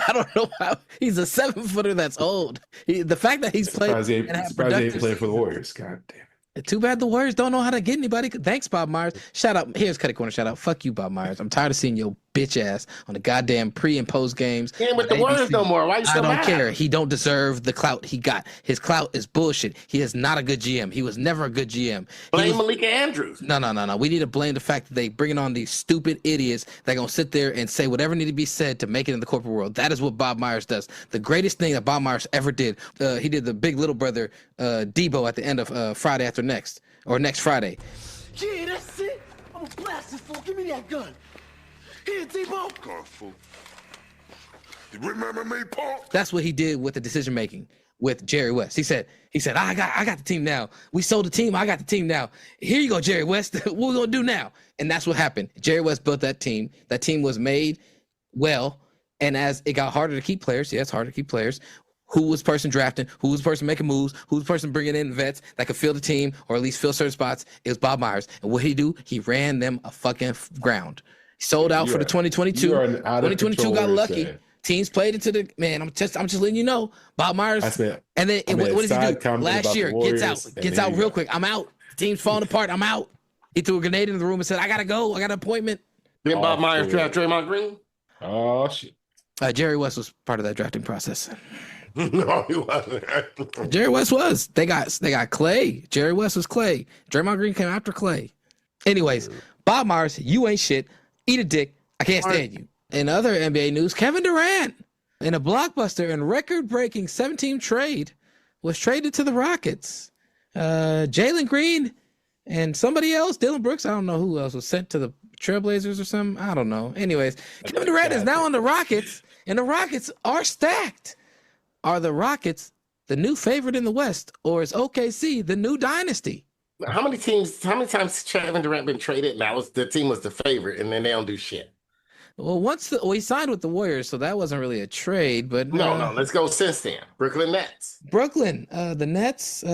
I don't know how he's a 7-footer that's old. The fact that he's played and had productive playing for the Warriors. God damn it. Too bad the Warriors don't know how to get anybody. Thanks, Bob Myers. Shout out. Here's Cutty Corner. Shout out. Fuck you, Bob Myers. I'm tired of seeing your bitch ass on the goddamn pre and post games. He ain't with the Warriors no more. Why you still I don't mad? care. He don't deserve the clout he got. His clout is bullshit. He is not a good GM. He was never a good GM. Blame Malika Andrews. No. We need to blame the fact that they bringing on these stupid idiots that gonna sit there and say whatever need to be said to make it in the corporate world. That is what Bob Myers does. The greatest thing that Bob Myers ever did. He did the big little brother Debo at the end of Friday After Next or Next Friday. Yeah, that's it. I'm gonna blast this fool. Give me that gun. Here, Debo. God, fool. You remember me, punk? That's what he did with the decision making with Jerry West. He said, I got the team now. We sold the team. I got the team now. Here you go, Jerry West. What we gonna do now? And that's what happened. Jerry West built that team. That team was made well. And as it got harder to keep players, it's harder to keep players. Who was the person drafting? Who was the person making moves? Who was the person bringing in vets that could fill the team or at least fill certain spots? It was Bob Myers. And what he do? He ran them a fucking ground. He sold out for the 2022. 2022 got lucky. Teams played into the man. I'm just letting you know. Bob Myers. And then what does he do? Last year gets out real quick. I'm out. Team's falling apart. I'm out. He threw a grenade in the room and said, "I gotta go. I got an appointment." Did Bob Myers draft Draymond Green? Oh shit. Jerry West was part of that drafting process. No, he wasn't. Jerry West was. They got Clay. Jerry West was Clay. Draymond Green came after Clay. Anyways, Bob Myers, you ain't shit. Eat a dick. I can't stand you. In other NBA news, Kevin Durant, in a blockbuster and record-breaking 7-team trade, was traded to the Rockets. Jalen Green and somebody else, Dylan Brooks, I don't know who else, was sent to the Trailblazers or something. I don't know. Anyways, Kevin Durant is now on the Rockets, and the Rockets are stacked. Are the Rockets the new favorite in the West, or is OKC the new dynasty? How many times Kevin Durant been traded? Now the team was the favorite, and then they don't do shit. Well, he signed with the Warriors, so that wasn't really a trade. But no, let's go since then. Brooklyn Nets. The Nets.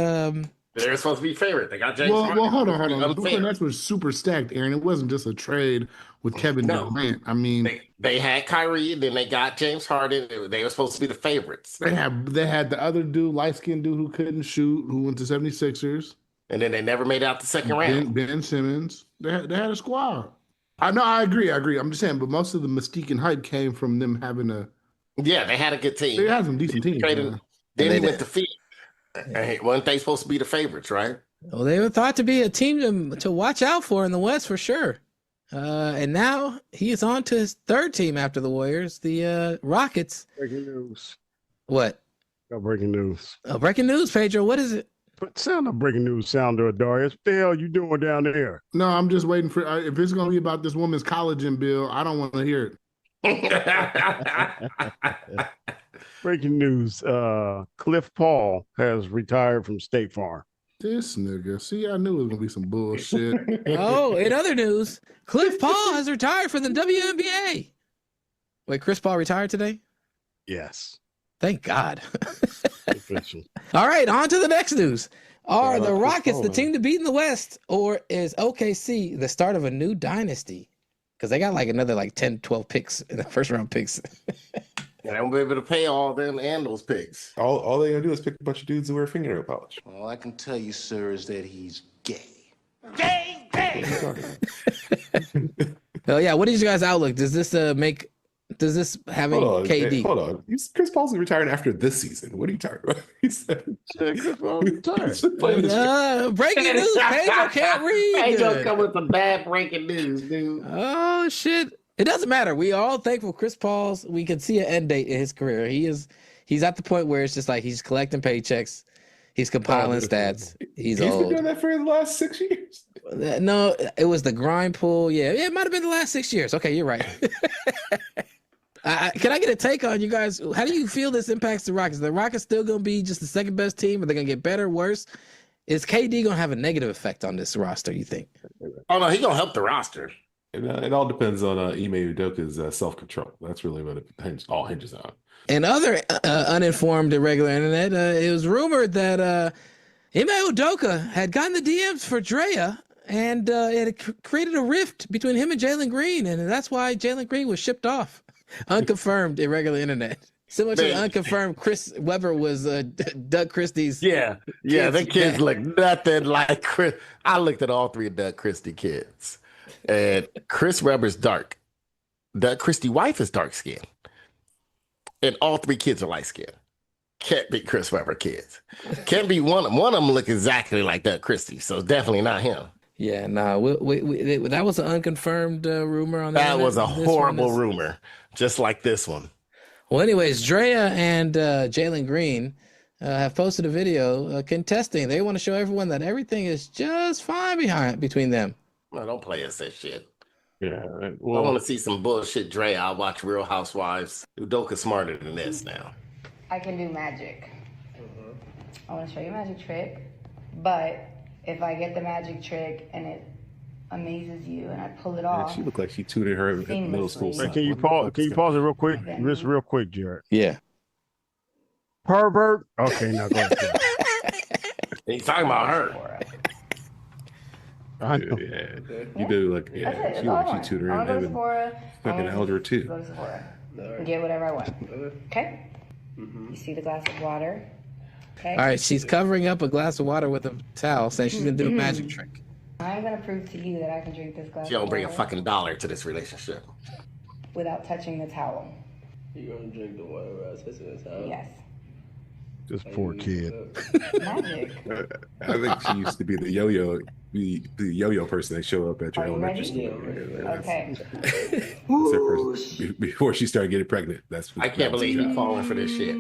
They're supposed to be favorite. They got James. Well, hold on. The Brooklyn Nets was super stacked, Aaron. It wasn't just a trade with Kevin Durant. I mean, they had Kyrie, then they got James Harden. They were supposed to be the favorites. They had the other dude, light-skinned dude who couldn't shoot, who went to 76ers. And then they never made it out the second round. Ben Simmons. They had a squad. I agree. I'm just saying, but most of the mystique and hype came from them having a. Yeah, they had a good team. They had some decent teams. Then they went to feet. Weren't they supposed to be the favorites, right? Well, they were thought to be a team to watch out for in the West for sure. And now he is on to his third team after the Warriors, the Rockets. Breaking news. What? Breaking news. Breaking news, Pedro. What is it? But sound a breaking news sounder, Darius. What the hell you doing down there? No, I'm just waiting for if it's going to be about this woman's collagen bill. I don't want to hear it. Breaking news. Cliff Paul has retired from State Farm. This nigga. See, I knew it was going to be some bullshit. Oh, in other news, Cliff Paul has retired from the WNBA. Wait, Chris Paul retired today? Yes. Thank God. All right, on to the next news. Are the Rockets the team to beat in the West, or is OKC the start of a new dynasty? Because they got like another 10, 12 picks in the first round picks. And I won't be able to pay all them and those picks. All they gonna do is pick a bunch of dudes who wear fingernail polish. All I can tell you, sir, is that he's gay. Gay, gay. Oh yeah, what is your guys' outlook? Does this having KD? Hold on. Chris Paul's retiring after this season. What are you talking about? He said Chris Paul retired. Breaking news. Pedro can't read. Pedro come with some bad breaking news, dude. Oh shit. It doesn't matter. We are all thankful Chris Paul's. We can see an end date in his career. He's at the point where it's just like he's collecting paychecks. He's compiling stats. He's old. Been doing that for the last 6 years. No, it was the grind pool. Yeah, it might have been the last 6 years. Okay, you're right. Can I get a take on you guys? How do you feel this impacts the Rockets? The Rockets still going to be just the second best team? Are they going to get better, worse? Is KD going to have a negative effect on this roster, you think? Oh, no, he's going to help the roster. It all depends on Ime Udoka's self-control. That's really what it all hinges on. And other uninformed irregular internet, it was rumored that Ime Udoka had gotten the DMs for Drea, and it created a rift between him and Jalen Green, and that's why Jalen Green was shipped off. Unconfirmed irregular internet. So much as unconfirmed Chris Webber was Doug Christie's. Yeah, the kids look nothing like Chris. I looked at all three of Doug Christie kids, and Chris Webber's dark. Doug Christie's wife is dark skinned. And all 3 kids are light skinned. Can't be Chris Webber kids. Can't be one of them look exactly like Doug Christie. So definitely not him. Yeah, that was an unconfirmed rumor on that. That was a horrible rumor, just like this one. Well, anyways, Drea and Jalen Green have posted a video contesting. They want to show everyone that everything is just fine between them. No, don't play us that shit. Yeah, well, I want to see some bullshit. Drea, I'll watch Real Housewives. Udoka's smarter than this now. I can do magic. I want to show you a magic trick, but if I get the magic trick and it amazes you and I pull it off, she looked like she tutored her in middle school. Hey, can you pause it real quick? Just real quick, Jared. Yeah. Pervert. Okay, now go ahead. He's talking about her. I know. Yeah. You do like she tutored him in fucking algebra too. Go to Sephora. Get whatever I want. Okay. You see the glass of water. Okay. All right, she's covering up a glass of water with a towel, saying she's gonna do a magic trick. I'm gonna prove to you that I can drink this glass. She don't bring a fucking dollar to this relationship without touching the towel. You gonna drink the water without touching the towel? Yes. This poor kid. Magic. I think she used to be the yo-yo person that show up at your elementary school. Okay. Before she started getting pregnant. I can't believe you're falling for this shit.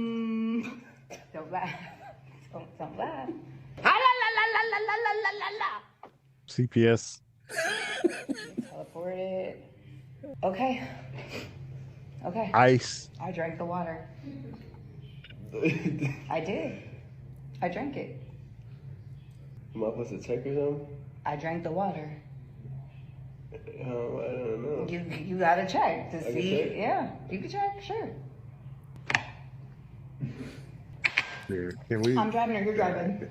Don't laugh. Don't laugh. CPS. Teleported. Okay. Ice. I drank the water. I did. I drank it. Am I supposed to check or something? I drank the water. I don't know. You gotta check to see. Check? Yeah, you can check. Sure. Here, can we? I'm driving or you're driving.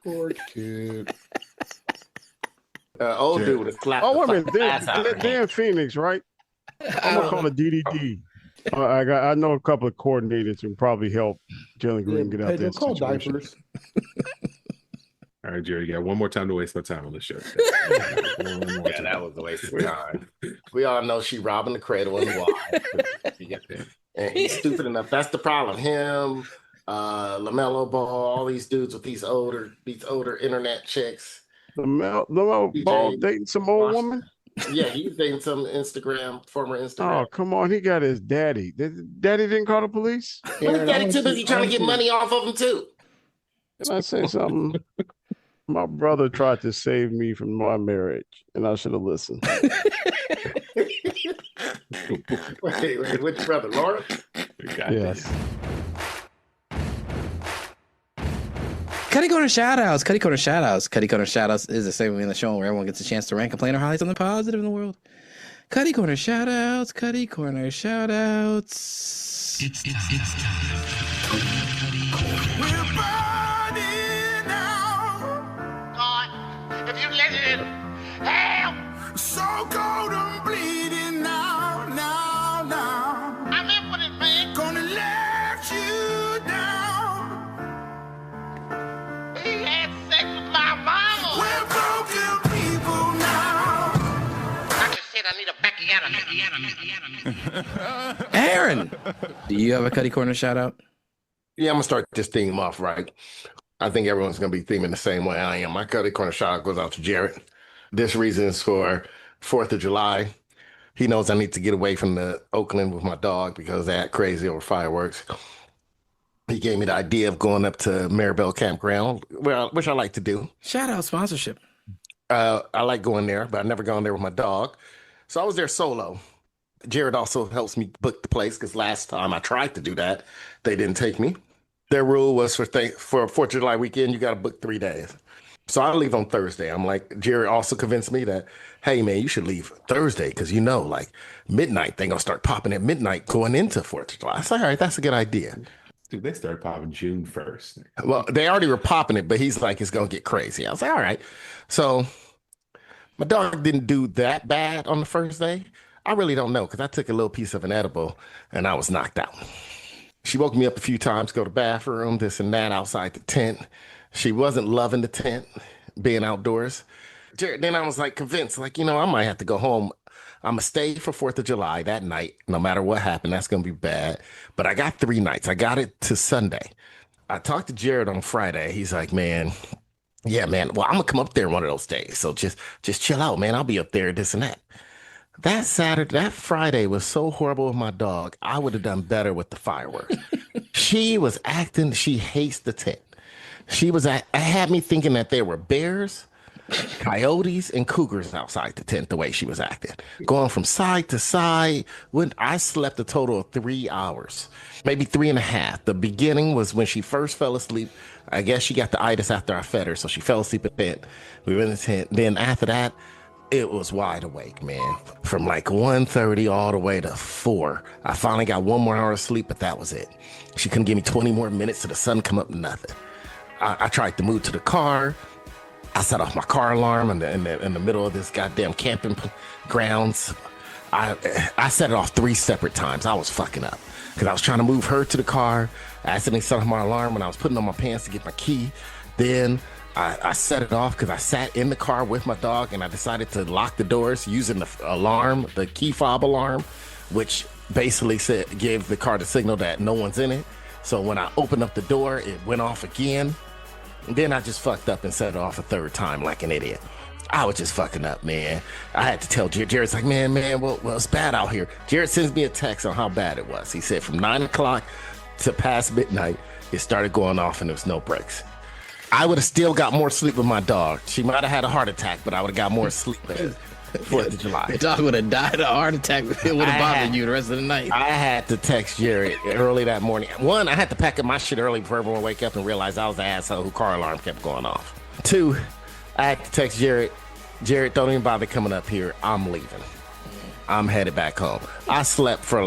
Poor kid. Old dude would have slapped. Oh, wait a minute. They're in Phoenix, right? I'm gonna call it DDD. I know a couple of coordinators who can probably help Jalen Green get out there. Call diapers. All right, Jerry, you got one more time to waste my time on this show. That was a waste of time. We all know she robbing the cradle and why. And he's stupid enough. That's the problem. Him, LaMelo Ball, all these dudes with these older internet chicks. LaMelo Ball dating some old woman? Yeah, he's dating some former Instagram. Oh, come on. He got his daddy. Daddy didn't call the police? Well, his daddy too busy trying to get money off of him, too. Can I say something? My brother tried to save me from my marriage, and I should have listened. Wait, which brother, Laura? Yes. Cuddy Corner shoutouts. Cuddy Corner shoutouts. Cuddy Corner shoutouts is a segment in the show where everyone gets a chance to rank, complain, or highlight something positive in the world. Cuddy Corner shoutouts. Cuddy Corner shoutouts. It's time. We're burning now. God, if you let it hell, so cold and bleeding now. I'm in for it, man. Gonna let you down. He had sex with my mama. We're broken people now. I just said I need a Becky Adams. Aaron, do you have a Cuddy Corner shout out? Yeah, I'm gonna start this theme off right. I think everyone's gonna be theming the same way I am. My Cuddy Corner shout out goes out to Jared. This reason is for 4th of July. He knows I need to get away from the Oakland with my dog because they act crazy over fireworks. He gave me the idea of going up to Maribel Campground, which I like to do. Shout out sponsorship. I like going there, but I've never gone there with my dog. So I was there solo. Jared also helps me book the place because last time I tried to do that, they didn't take me. Their rule was for 4th of July weekend, you got to book 3 days. So I leave on Thursday. I'm like, Jared also convinced me that, hey, man, you should leave Thursday because, like midnight, they're going to start popping at midnight going into 4th of July. I said, all right, that's a good idea. Dude, they started popping June 1st. Well, they already were popping it, but he's like, it's going to get crazy. I was like, all right. So my dog didn't do that bad on the first day. I really don't know because I took a little piece of an edible and I was knocked out. She woke me up a few times, go to the bathroom, this and that outside the tent. She wasn't loving the tent, being outdoors. Jared, then I was like convinced, I might have to go home I'm going to stay for 4th of July that night. No matter what happened, that's going to be bad. But I got 3 nights. I got it to Sunday. I talked to Jared on Friday. He's like, man, yeah, man. Well, I'm going to come up there one of those days. So just chill out, man. I'll be up there, this and that. That Friday was so horrible with my dog. I would have done better with the fireworks. She was acting. She hates the tent. I had me thinking that there were bears, coyotes, and cougars outside the tent the way she was acting. Going from side to side. When I slept a total of 3 hours, maybe 3.5. The beginning was when she first fell asleep. I guess she got the itis after I fed her, so she fell asleep in the tent. We were in the tent. Then after that, it was wide awake, man. From like 1:30 all the way to 4. I finally got 1 more hour of sleep, but that was it. She couldn't give me 20 more minutes till the sun come up, nothing. I tried to move to the car. I set off my car alarm in the middle of this goddamn camping grounds. I set it off 3 separate times. I was fucking up because I was trying to move her to the car. I accidentally set off my alarm when I was putting on my pants to get my key. Then I set it off because I sat in the car with my dog and I decided to lock the doors using the alarm, the key fob alarm, which basically gave the car the signal that no one's in it. So when I opened up the door, it went off again. And then I just fucked up and set it off a 3rd time like an idiot. I was just fucking up, man. I had to tell Jared. Jared's like, man, well, it's bad out here. Jared sends me a text on how bad it was. He said from 9 o'clock to past midnight, it started going off and there was no breaks. I would have still got more sleep with my dog. She might have had a heart attack, but I would have got more sleep at 4th of July. The dog would have died of a heart attack. It would have bothered you the rest of the night. I had to text Jared early that morning. 1, I had to pack up my shit early before everyone wake up and realize I was the asshole who car alarm kept going off. 2, I had to text Jared. Jared, don't even bother coming up here. I'm leaving. I'm headed back home. I slept for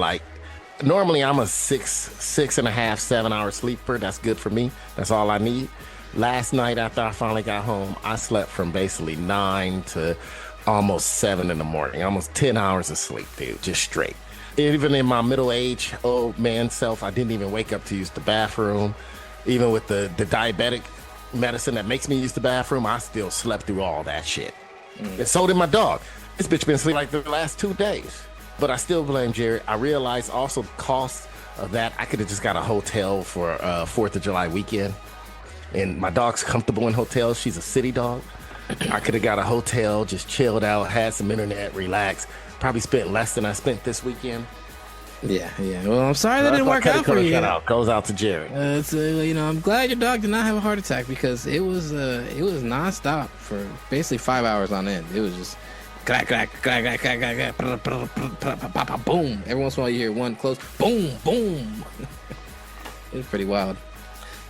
normally I'm a 6.5, 7 hour sleeper. That's good for me. That's all I need. Last night after I finally got home, I slept from basically 9 to almost 7 in the morning. Almost 10 hours of sleep, dude, just straight. Even in my middle-aged old man self, I didn't even wake up to use the bathroom. Even with the diabetic medicine that makes me use the bathroom, I still slept through all that shit. And so did my dog. This bitch been asleep like the last 2 days. But I still blame Jared. I realized also the cost of that. I could have just got a hotel for 4th of July weekend. And my dog's comfortable in hotels. She's a city dog. I could have got a hotel, just chilled out, had some internet, relaxed. Probably spent less than I spent this weekend. Yeah. Well, I'm sorry that didn't work out for you. Goes out to Jared. I'm glad your dog did not have a heart attack because it was nonstop for basically 5 hours on end. It was just crack, crack, crack, crack, crack, crack, boom. Every once in a while you hear one close, boom, boom. It was pretty wild.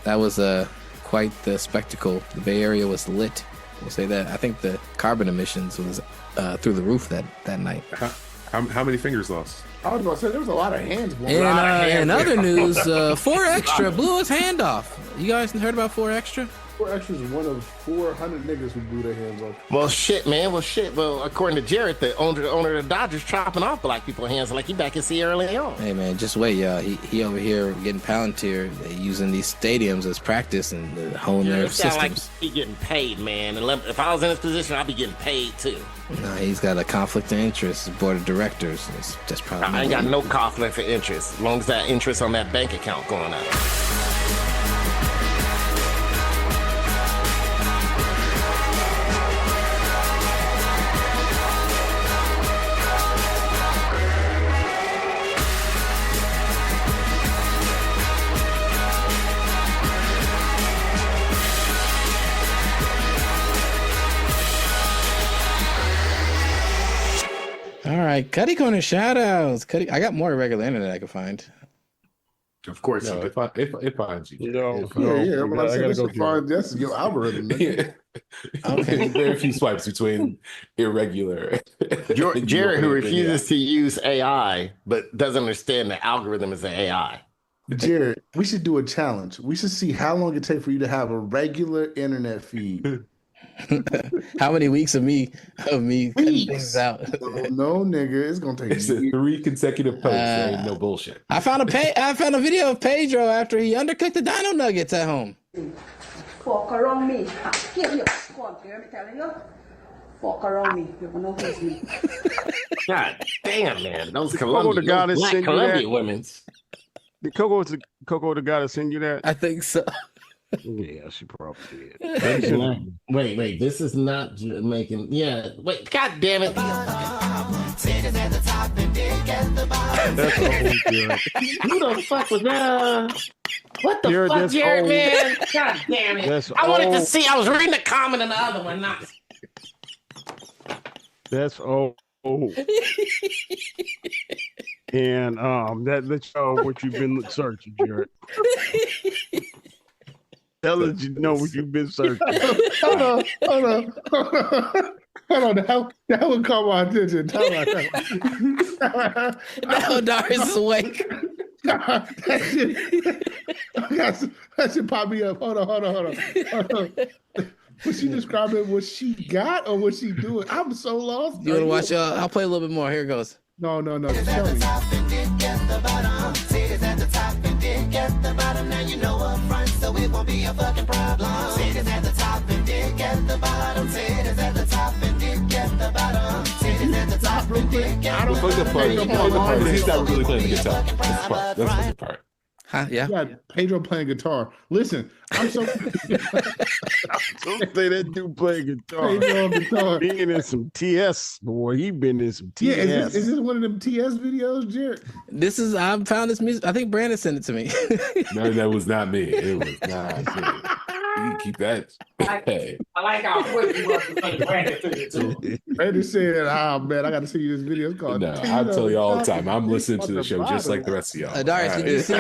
That was quite the spectacle. The Bay Area was lit. We'll say that. I think the carbon emissions was through the roof that night. How many fingers lost? I was going to say there was a lot of hands blown. In other news, 4 Extra blew his hand off. You guys heard about 4 Extra? 4 Extra is one of 400 niggas who blew their hands off. Well, shit, man. Well, according to Jared, the owner of the Dodgers chopping off black people's hands like he back in Sierra Leone. Hey, man, just wait, y'all. He over here getting Palantir, using these stadiums as practice and hone their systems. Like he getting paid, man. And if I was in this position, I'd be getting paid too. No, he's got a conflict of interest. Board of directors. That's probably. I ain't got no conflict of interest, as long as that interest on that bank account going up. All right, Cuddy Corner shout-outs. Cuddy, I got more regular internet I can find. Of course, no, it finds you. That's your algorithm. Okay, very few swipes between irregular. Jared, who refuses to use AI but doesn't understand the algorithm is an AI. Jared, we should do a challenge. We should see how long it takes for you to have a regular internet feed. How many weeks of me cutting things out? No, nigga, it's gonna take. It's 3 consecutive posts. There ain't no bullshit. I found a video of Pedro after he undercooked the dino nuggets at home. Pork around me. Here, go on, let me tell you. Fuck around me. You know who's me. God damn, man. Those Coco the guy that Black sent you Columbia that? women's. Did Coco the guy that sent you that? I think so. Yeah, she probably did. Wait. This is not Jamaican. Yeah. Wait. God damn it. That's old, Jared. Who the fuck was that? What the Jared, fuck, that's Jared, old. man? God damn it. That's I wanted to old. see. I was reading the comment in the other one. Not... That's old. And that lets you know what you've been searching, Jared. That lets you know what you've been searching. Hold on. That would caught my attention. Now Darius is awake. that should pop me up. Hold on. Was she describing what she got or what she doing? I'm so lost. You want to watch? I'll play a little bit more. Here it goes. No. Just tell me. Now you know up front, so it won't be a fucking problem. Titties at the top and dick at the bottom. Titties at the top and dick at the bottom. Titties at the top and dick at the The fucked up part is he's not really playing the guitar. That's the fucked up part. Huh? Yeah. You got Pedro playing guitar. Listen, I'm so. Don't say that dude playing guitar. Pedro on guitar. Being in some TS, boy, he been in some TS. Yeah, is this one of them TS videos, Jared? I found this music. I think Brandon sent it to me. No, that was not me. It was not me. You can keep that. Hey. I like how quick you was to say Brandon to you, too. Brandon said, man, I got to see you this video. It's called No, I tell you all the time. I'm listening to the show just like the rest of y'all. Darius, All did you see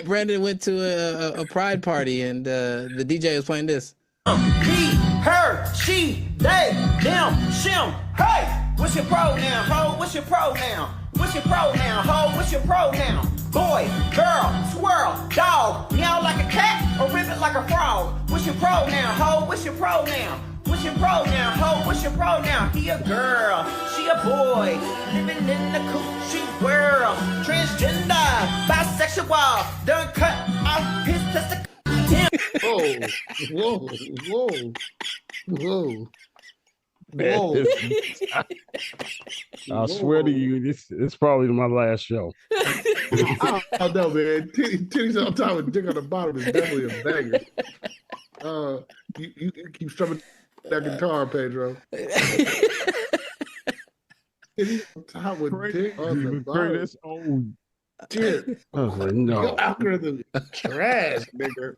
Brandon went to a pride party and the DJ was playing this. He, her, she, they, them, shim. Hey, what's your pronoun, ho? What's your pronoun? What's your pronoun, ho? What's your pronoun? Boy, girl, squirrel, dog, meow like a cat or ribbit like a frog. What's your pronoun, ho? What's your pronoun? What's your pronoun, ho? What's your pronoun? He a girl, she a boy, living in the coochie world. Transgender, bisexual, done cut off his testicle. Whoa. I swear to you, it's probably my last show. I don't know, man. Titties on top and dick on the bottom is definitely a banger. You keep strumming that guitar, Pedro. Titties on top with dick on the bottom. That's old. Dude, I was like, no. your algorithm is trash, nigga.